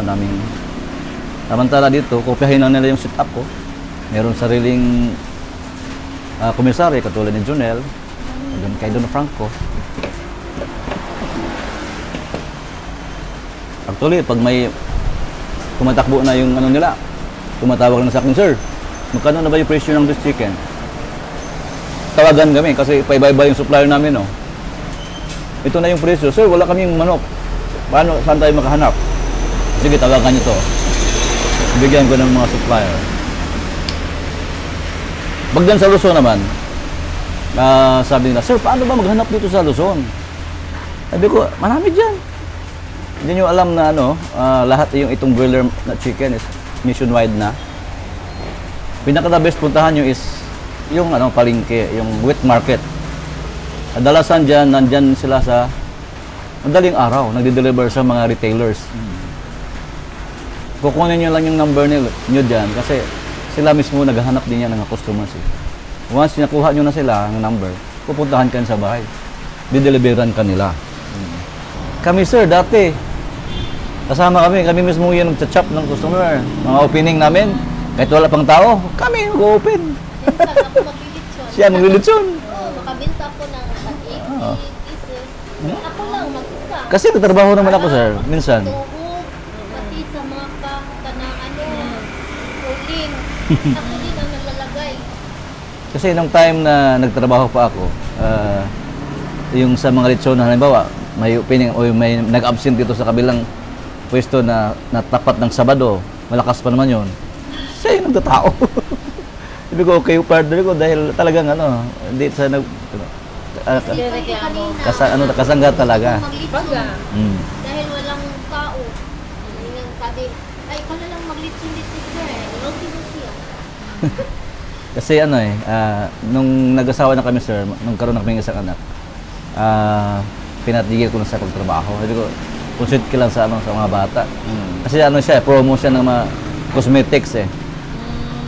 samantala dito, kopyahin na nila yung setup ko. Meron sariling komisaryo katulad ni Junel, kay Don Franco. Actually, pag may tumatakbo na yung nila, tumatawag na sa akin, sir, magkano na ba yung presyo ng this chicken? Tawagan kami kasi paiba-iba yung supplier namin, no? Ito na yung presyo. Sir, wala kaming manok. Saan tayo makahanap? Sige, tawagan nyo to. Bigyan ko ng mga supplier. Bagdan sa Luzon naman, sabi nila, sir, paano ba maghanap dito sa Luzon? Sabi ko, marami dyan. Hindi nyo alam na lahat itong broiler na chicken is nationwide na. Pinaka-the best puntahan nyo is yung palengke, yung wet market. Kadalasan dyan, nandyan sila sa madaling araw, nagde-deliver sa mga retailers. Kukunin nyo lang yung number nyo dyan kasi sila mismo naghahanap din yan ng customers. Once nakuha nyo na sila ng number, pupuntahan kayo sa bahay. Dideliveran kanila. Kami sir, dati, kasama kami mismo yung nagcha-chop ng customer. Mga opening namin, kahit wala pang tao, kami mag-open. Minsan ako maglilitsyon. Siya maglilitsyon. Oo, makabinta ako ng 80 pieces. Ako lang, mag-isa. Kasi nagtrabaho naman ako sir, minsan. Tuhog, pati sa mga rolling. Ako din ang naglalagay. Kasi nung time na nagtrabaho pa ako, yung sa mga lechon na halimbawa, may opening o may nag-absent dito sa kabilang pwesto na tapat ng Sabado, malakas pa naman yun, siya yung nagtatao. Sabi ko, okay, partner ko, dahil talagang hindi sa kasangga talaga. Maglitsyon. Dahil walang tao. Sabi, ay, ikaw na lang maglitsyon dito sir. Roti-roti yan. Kasi nung nag-asawa na kami sir, nung karoon na kami isang anak, pinatigil ko na sa pagtrabaho. Sabi ko, concentrate ka lang sa mga bata. Kasi siya, promo siya ng mga cosmetics eh.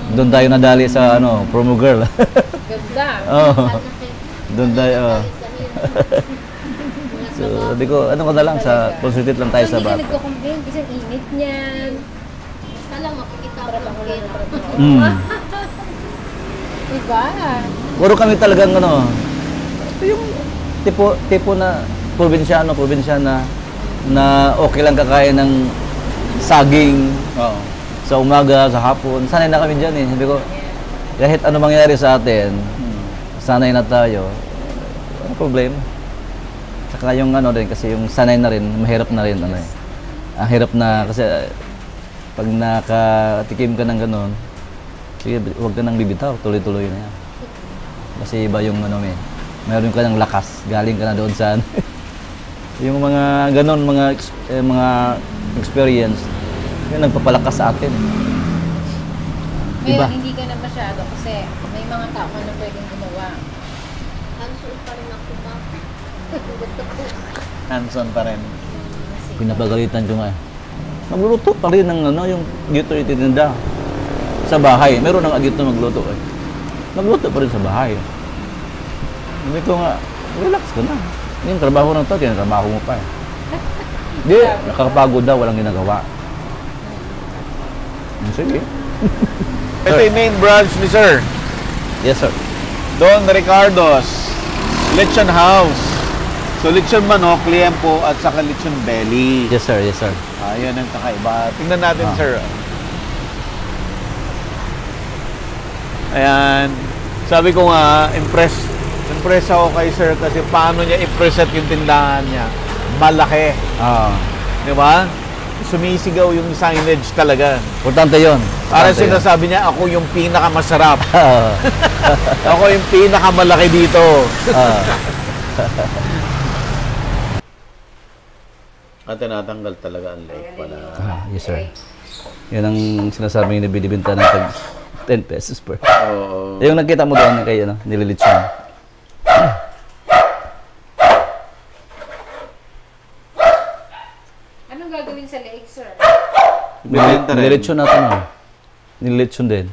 Doon tayo nadali sa promo girl. Ganda. Oo. Doon tayo. So, sabi ko, ko na lang sa concentrate lang tayo sa bata. Hindi ka nagko-complain kasi ang init niyan. Basta lang makikita ko ng pera. Diba? Puro kami talagang yung tipo na probinsyana na okay lang kakain ng saging. Oo. Sa umaga, sa hapon, sanay na kami dyan eh. Sabi ko, kahit ano mangyari sa atin, sanay na tayo. Ano problema? Saka yung rin, kasi yung sanay na rin, mahirap na rin. Ang hirap na, kasi pag nakatikim ka ng ganon, sige, huwag ka nang bibitaw, tuloy-tuloy na yan. Kasi iba yung mayroon ka ng lakas, galing ka na doon sa yung mga ganon, mga experience, yung nagpapalakas sa atin. Ngayon, hindi ka na masyado kasi may mga tao ka na pwedeng gumawa. Hands-on pa rin ako ba? Gusto ko. Hands-on pa rin. Pinapagalitan ko nga. Magluluto pa rin ng yung dito ititinda sa bahay. Meron ng dito magluto eh. Magluto pa rin sa bahay. Sabi ko nga, relax ka na. Yung trabaho ng tao, trabaho mo pa eh. Hindi, nakakapagod daw, walang ginagawa. Sige. Ito yung main branch ni sir. Yes, sir. Don Ricardo's Lechon House. So, lechon manok, liempo, at saka lechon belly. Yes, sir. Yes, sir. Ayan ang kakaiba. Tingnan natin, sir. Ayan. Sabi ko nga, impress ako kay sir kasi paano niya i-present yung tindahan niya. Malaki. Di ba? Sumisigaw yung signage talaga. Importante yun. Para sinasabi niya, ako yung pinakamasarap. Ako yung pinakamalaki dito. At tinatanggal talaga ang leg pala. Yes, sir. Yan ang sinasabi yung nabibinta ng 10 pesos per. Oo. Yung nakita mo doon kay nililitsyon. Anong gagawin sa leeg, sir? Binibenta rin. Nililitsyon natin oh. Nililitsyon din.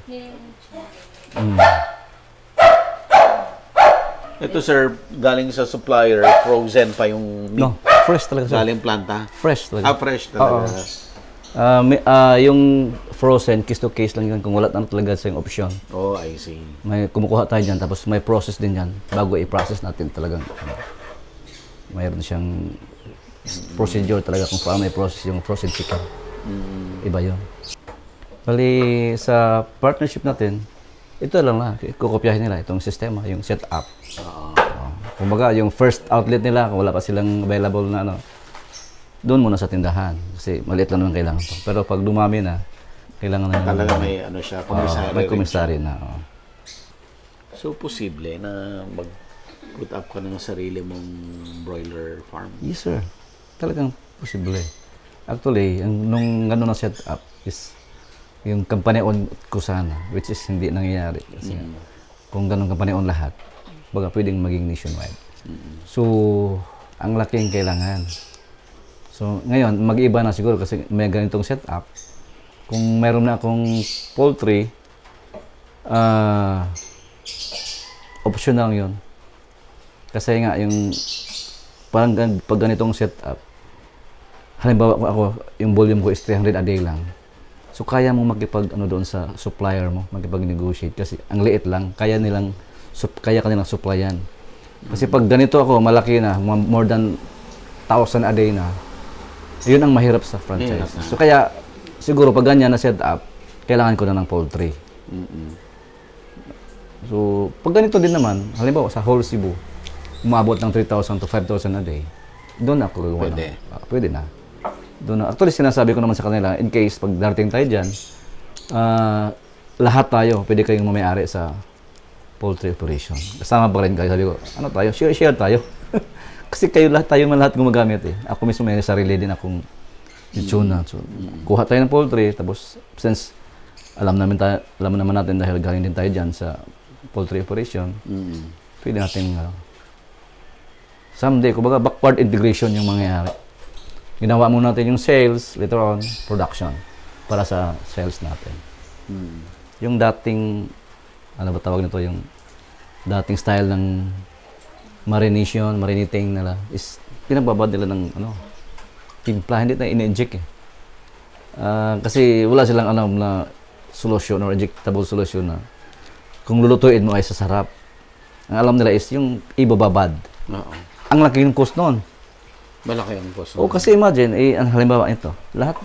Ito sir, galing sa supplier, frozen pa yung meat. No, fresh talaga sir. Galing planta. Fresh talaga. Fresh talaga. Yung frozen, case to case lang yun kung wala na talaga sa yung option. Oh, I see. May kumukuha tayo dyan, tapos may process din yan bago i-process natin talagang. Mayroon siyang procedure talaga kung paano i-process yung frozen chicken. Iba yun. Bali, sa partnership natin, ito lang na, kukopyahin nila itong sistema, yung setup. Kumbaga, yung first outlet nila, kung wala pa silang available na ano, doon muna sa tindahan. Kasi maliit lang naman kailangan to. Pero pag dumami na, kailangan na Talaga may ano siya, commissary. may commissary na. So, posible na mag-put up ka ng sarili mong broiler farm? Yes, sir. Talagang posible. Actually, nung ano na setup is yung company owned ko sana, which is hindi nangyayari. Kasi kung ganun company owned lahat, baga pwedeng maging nationwide. So, ang laking kailangan. So, ngayon, mag-iba na siguro kasi may ganitong setup. Kung meron na akong poultry, optional yun. Kasi nga, yung parang pag ganitong setup, halimbawa ako, yung volume ko is 300 a day lang. So, kaya mo makipag-ano doon sa supplier mo, makipag-negotiate. Kasi ang liit lang, kaya kanilang supplyan. Kasi pag ganito ako, malaki na, more than 1,000 a day na, yun ang mahirap sa franchise. So kaya, siguro pag ganyan na set up, kailangan ko na ng poultry. So, pag ganito din naman, halimbawa sa whole Cebu, umabot ng 3,000 to 5,000 a day, doon ako gagawa. Pwede. Pwede na. Doon na. Actually, sinasabi ko naman sa kanila, in case pag darating tayo dyan, lahat tayo, pwede kayong mamayari sa poultry operation. Kasama pa rin kayo. Sabi ko, ano tayo? Share tayo. Kasi tayo lahat gumagamit eh. Ako mismo may sarili din akong lechona. So, kuha tayo ng poultry, tapos since alam naman natin dahil galing din tayo dyan sa poultry operation, pwede natin someday, kumbaga backward integration yung mangyayari. Ginawa muna natin yung sales, later on, production para sa sales natin. Yung dating, ano ba tawag nito, yung dating style ng marinating nila is pinagbabad nila ng timpla, hindi na in-inject eh. Kasi wala silang alam na solution or injectable solution na kung lulutuin mo ay sasarap. Ang alam nila is yung ibababad. Ang laki yung cost noon. Malaki ang cost. Kasi imagine, halimbawa ito, lahat,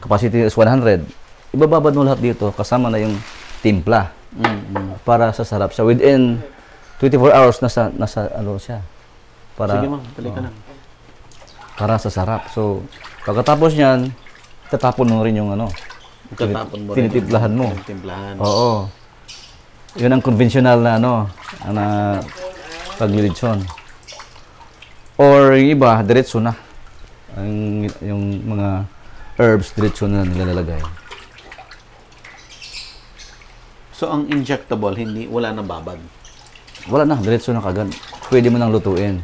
capacity is 100. Ibababad mo lahat dito, kasama na yung timpla. Para sasarap siya. Within 24 hours nasa ano siya. Para, sige ma'am, tuloy ka lang. Para sasarap. So, pagkatapos niyan, tatapon mo rin yung Tatapon mo rin. Tinitimplahan mo. Tinitimplahan. Oo. Yun ang conventional na paglilitsyon. Or yung iba, diretso na. Yung mga herbs, diretso na nilalagay. So, ang injectable, wala nang babad? Wala na, diretso na kagad. Pwede mo nang lutuin.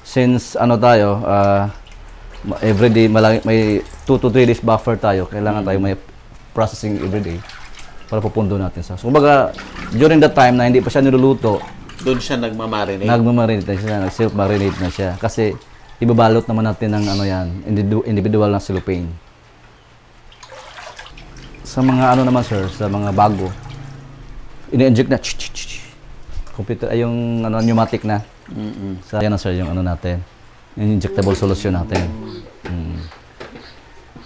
Since tayo, everyday, may 2 to 3 days buffer tayo. Kailangan tayo may processing everyday para pupundo natin sa. So, kumbaga, during that time na hindi pa siya niluluto, doon siya nagmamarinate? Nagmamarinate na siya, nag-self-marinate na siya. Kasi, ibabalot naman natin ng individual na cellophane. Sa mga naman sir, sa mga bago, ini-inject na, computer, yung pneumatic na. So, yan na sir, yung natin. Yung injectable solution natin.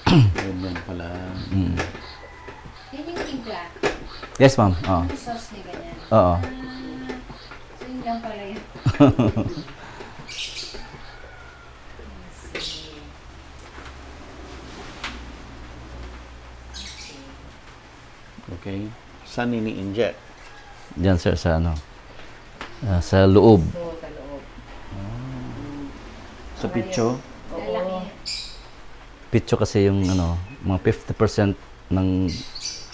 Yun pala. Yun yung timpla. Yes, ma'am. Yung sauce na ganyan. Oo. So yun lang pala yun. Okay. Saan ini-inject? Diyan sir, sa sa loob. So, sa loob. Sa pitso? Lalaki. Pitcho kasi yung mga 50% ng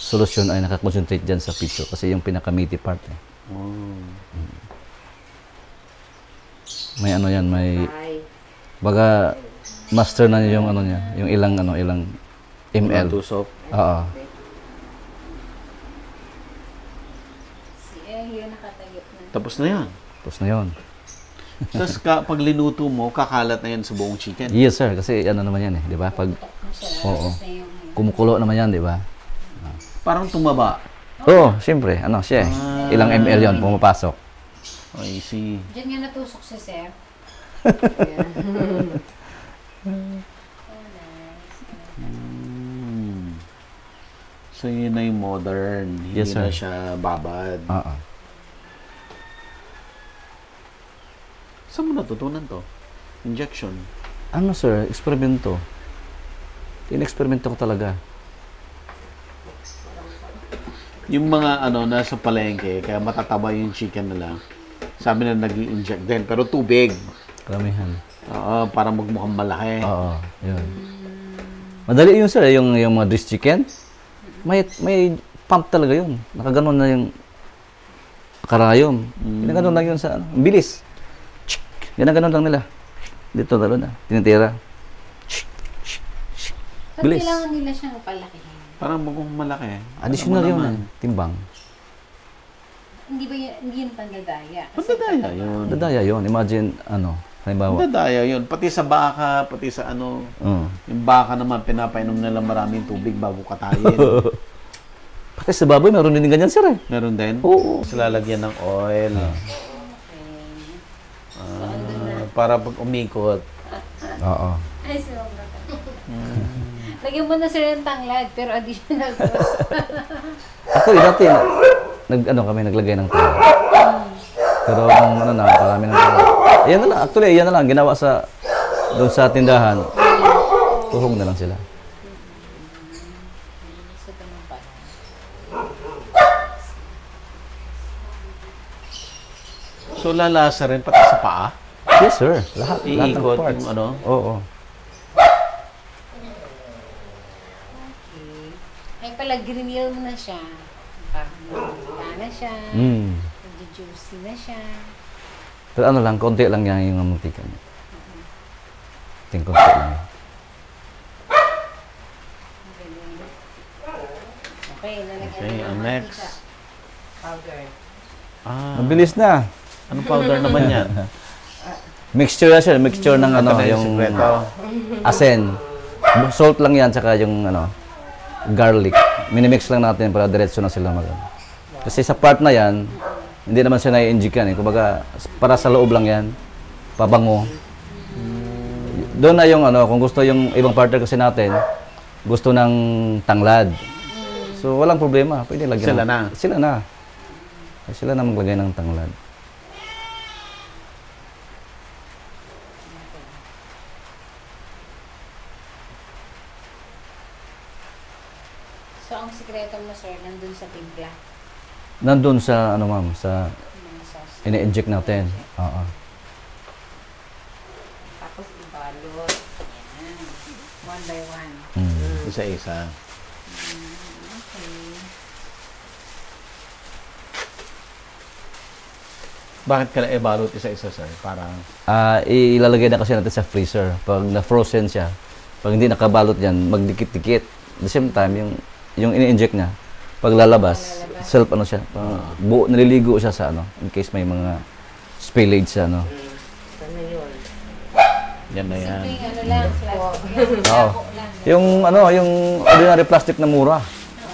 solusyon ay nakakonsentrate dyan sa pitcho kasi yung pinaka-meaty part eh. May yan, may baga master na yung niya, yung ilang ml. Tusok. Oo. Si Elio nakatayo na. Tapos na yan. Tapos na yun. Tapos pag linuto mo, kakalat na yan sa buong chicken. Yes, sir. Kasi ano naman yan eh, di ba? Pag oo. Kumukulo naman yan, di ba? Parang tumaba. Oo, siyempre. Ano, siya eh. Ilang ml yun pumapasok. I see. Diyan nga natusok si Sir. So yun na yung modern. Hindi Yes, sir. na siya babad. Oo. Saan mo natutunan to? Injection. Ano, sir? Eksperimento. In-eksperimento ko talaga. Yung mga nasa palengke, kaya matataba yung chicken nila. Sabi na nag-i-inject din, pero tubig. Karamihan. Oo, para magmukhang malaki. Oo, yun. Madali yun, sir. Yung mga dressed chicken. May pump talaga yun. Nakaganon na yung karayom. Ginaganon lang yun sa ano. Ang bilis. Ginaganon lang nila. Dito talo na. Tinitira. Ba't Bilis. kailangan nila siyang palakihin? Parang mukhang malaki. Additional Ano yun naman? eh. Timbang. Hindi ba yan, hindi yun pandadaya? Pandadaya yun. Dadaya yun. Imagine, ano, halimbawa. Pandadaya yun. Pati sa baka, pati sa yung baka naman, pinapainom nila maraming tubig bago katayin. Pati sa baboy, meron din ganyan, sir eh. Meron din? Oo. Tapos lalagyan ng oil. Para pag umikot. Oo. Ay, sobra ka. Lagyan mo na sir ng tanglad, pero additional cost. Actually, dati, naglagay ng tubig. Pero nung parami ng tubig. Ayan na lang, actually, ayan na lang, ginawa doon sa tindahan. Tuhog na lang sila. So, ganun pala. So lalasa rin pati sa paa. Yes, sir. Lahat ng Iikot parts. yung Oo. Ay pala, grinil mo na siya. Parang na siya. Mm. Juicy na siya. Pero ano lang, konti lang yan yung mantika niya. Ting konti lang. Okay, lalagyan Okay, mo ang ng next. mantika. Powder. Mabilis na. Anong powder naman yan? Mixture yan siya. Mixture ng yung sekreto. asin. Salt lang yan, tsaka yung garlic. Minimix lang natin para diretso na sila mag. Kasi sa part na yan, hindi naman siya nai-inject yan. Kumbaga, para sa loob lang yan. Pabango. Doon na yung kung gusto yung ibang partner kasi natin, gusto ng tanglad. So, walang problema. Pwede lagyan. Sila na. Sila na. Sila na maglagay ng tanglad. So, ang sikreto mo, sir, nandun sa timpla. Nandun sa, ma'am, sa Mga sauce. ini-inject natin. Oo. Tapos, ibalot. Yan. One by one. Isa-isa. Okay. Bakit ka na ibalot isa-isa, sir? Parang Ilalagay na kasi natin sa freezer. Pag na-frozen siya, pag hindi nakabalot yan, magdikit-dikit. At the same time, yung ini-inject niya, pag lalabas, self siya, buo, naliligo siya sa in case may mga spillage sa yan na yan. Simpleng lang, plastic. Oo. Yung yung ordinary plastic na mura.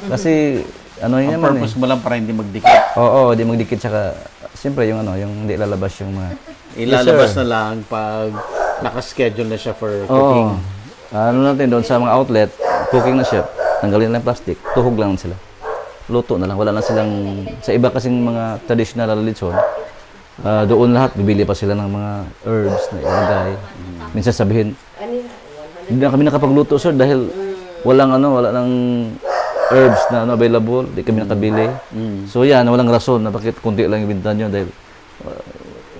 Kasi yun Ang naman purpose mo lang para hindi magdikit. Oo, di magdikit saka siyempre yung yung hindi lalabas yung mga Ilalabas Yes, sir. na lang pag nakaschedule na siya for Oo. cooking. Ano natin doon sa mga outlet, cooking na siya. Tanggalin na yung plastic, tuhog lang sila. Luto na lang, wala na silang sa iba kasing mga traditional na lechon. Doon lahat bibili pa sila ng mga herbs na ilagay. Minsan sabihin, hindi na kami nakapagluto sir dahil wala nang herbs na available, di kami nakabili. So yan, walang rason na bakit kunti lang yung binta nyo dahil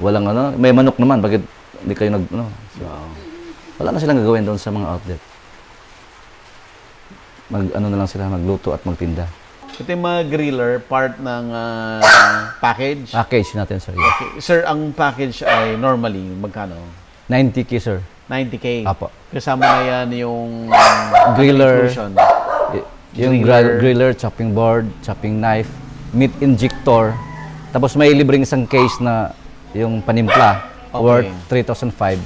walang may manok naman, bakit hindi kayo so, wala na silang gagawin doon sa mga outlet. Na lang sila, magluto at magtinda. Ito yung mga griller, part ng Package package. natin sir. Okay. Sir, ang package ay normally magkano? 90K sir. 90K. Apo. Kasama na yan yung Griller. inclusion. Yung griller, chopping board, chopping knife, meat injector. Tapos may libreng isang case na yung panimpla worth 3,500.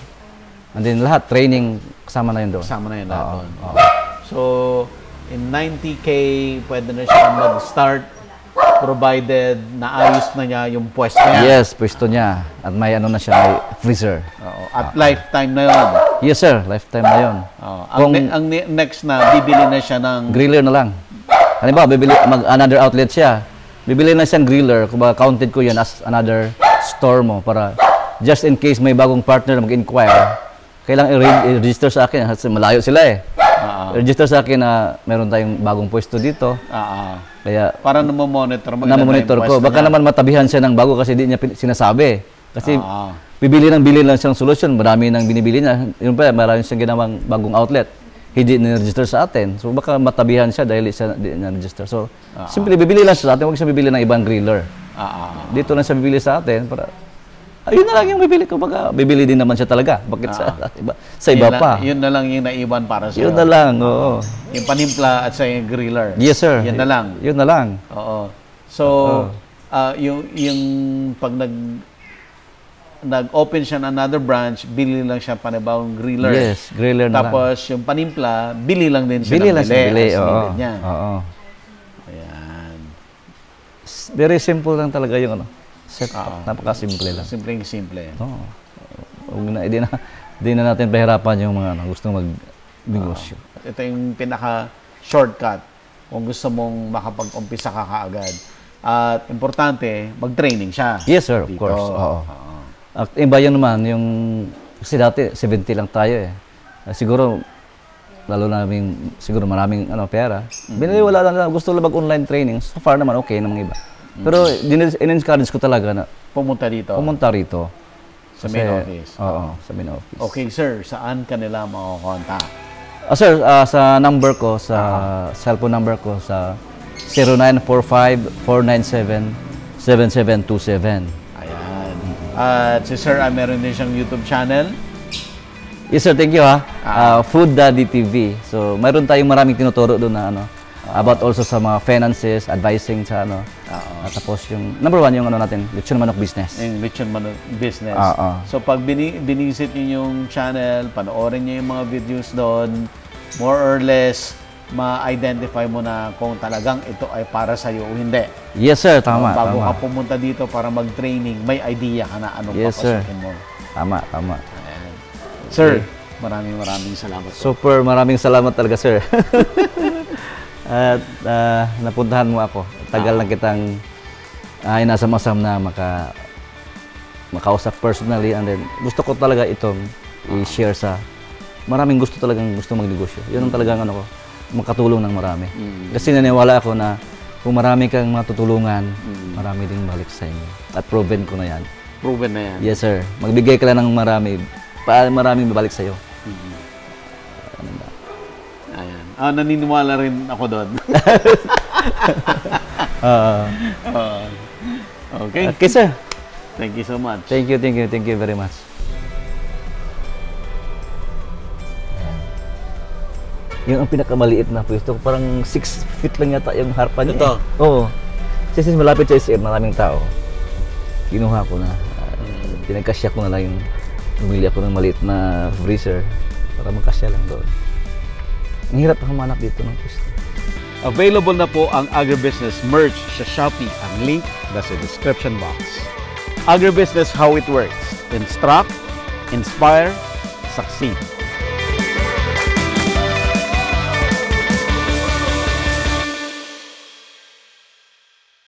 And then lahat, training, kasama na yun doon. Kasama na yun lahat doon. So, in 90K, pwede na siya mag-start provided naayos na niya yung pwesto niya. Yes, pwesto niya. At may ano na siya, may freezer. Oo. At lifetime na yun. Yes sir, lifetime na yun. Oo. Ang next na, bibili na siya ng... Griller na lang. Halimbawa, another outlet siya. Bibili na siyang griller. Kung counted ko yan as another store mo para just in case may bagong partner na mag-inquire, kailangan i-register sa akin kasi malayo sila eh. Register sa akin na meron tayong bagong pwesto dito. Kaya para namomonitor mo. Namomonitor ko. Baka naman matabihan siya ng bago kasi di niya sinasabi. Kasi bibili lang siya ng solusyon. Marami nang binibili niya. Yun pa, marami siyang ginawang bagong outlet. Hindi na-register sa atin. So baka matabihan siya dahil siya di na-register. So simple, bibili lang siya sa atin. Huwag siya bibili ng ibang griller. Dito lang siya bibili sa atin para ayun na lang yung bibili ko. Baka bibili din naman siya talaga. Bakit sa iba pa? Yun na lang yung naiwan para sa Yun na lang, oo. Yung panimpla at sa yung griller. Yes, sir. Yun na lang. Yun na lang. Oo. So, yung pag nag-open siya ng another branch, bili lang siya panibawang griller. Yes, griller na Tapos, yung panimpla, bili lang din siya bili lang siya, bili. Oo. Oo. Ayan. Very simple lang talaga yung ano. Napaka-simple lang. Simple. Oo. Hindi na natin pahirapan yung mga gustong mag-negosyo. Ito yung pinaka-shortcut kung gusto mong makapag-umpisa ka kaagad. At importante, mag-training siya. Yes, sir, of course. Oo. At iba yun naman, kasi dati 70 lang tayo eh. Siguro, lalo namin, siguro maraming pera. Wala lang, gusto lang mag-online training. So far naman, okay namang iba. Pero in-encourage ko talaga na pumunta dito. Sa main office. Oo, sa main office. Okay, sir. Saan kanila makakontak? Sir, sa number ko, sa cellphone number ko, sa 0945-497-7727. Ayan. At si sir, meron din siyang YouTube channel. Yes, sir. Thank you, Food Daddy TV. So, mayroon tayong maraming tinuturo doon na about also sa mga finances, advising sa At tapos yung number 1 yung natin, lechon manok business. Yung lechon manok business. So pag binisit niyo yung channel, panoorin niyo yung mga videos doon, more or less ma-identify mo na kung talagang ito ay para sa iyo o hindi. Yes sir, tama. Bago ka pumunta dito para mag-training, may idea ka na anong papasukin mo. Tama. Sir, maraming salamat. Super, maraming salamat talaga sir. At napuntahan mo ako. Tagal na kitang inasam-asam na makausap personally, and then gusto ko talaga itong i-share sa maraming gusto magnegosyo. Yun ang talagang makatulong ng marami. Kasi naniwala ako na kung marami kang matutulungan, marami ding balik sa inyo. At proven ko na yan. Proven na yan? Yes sir. Magbigay ka lang ng maraming babalik sa'yo. Naniniwala rin ako doon. Okay. Okay, sir. Thank you so much. Thank you very much. Yung ang pinakamaliit na pwesto, parang 6 feet lang yata yung harapan niya. Ito? Oo. Kasi malapit sa SM, maraming tao. Kinuha ko na. Pinagkasya ko na lang yung bumili ako ng maliit na freezer para magkasya lang doon. Ang hirap na humanap dito ng pwesto. Available na po ang Agribusiness merch sa Shopee. Ang link nasa description box. Agribusiness, how it works. Instruct, inspire, succeed.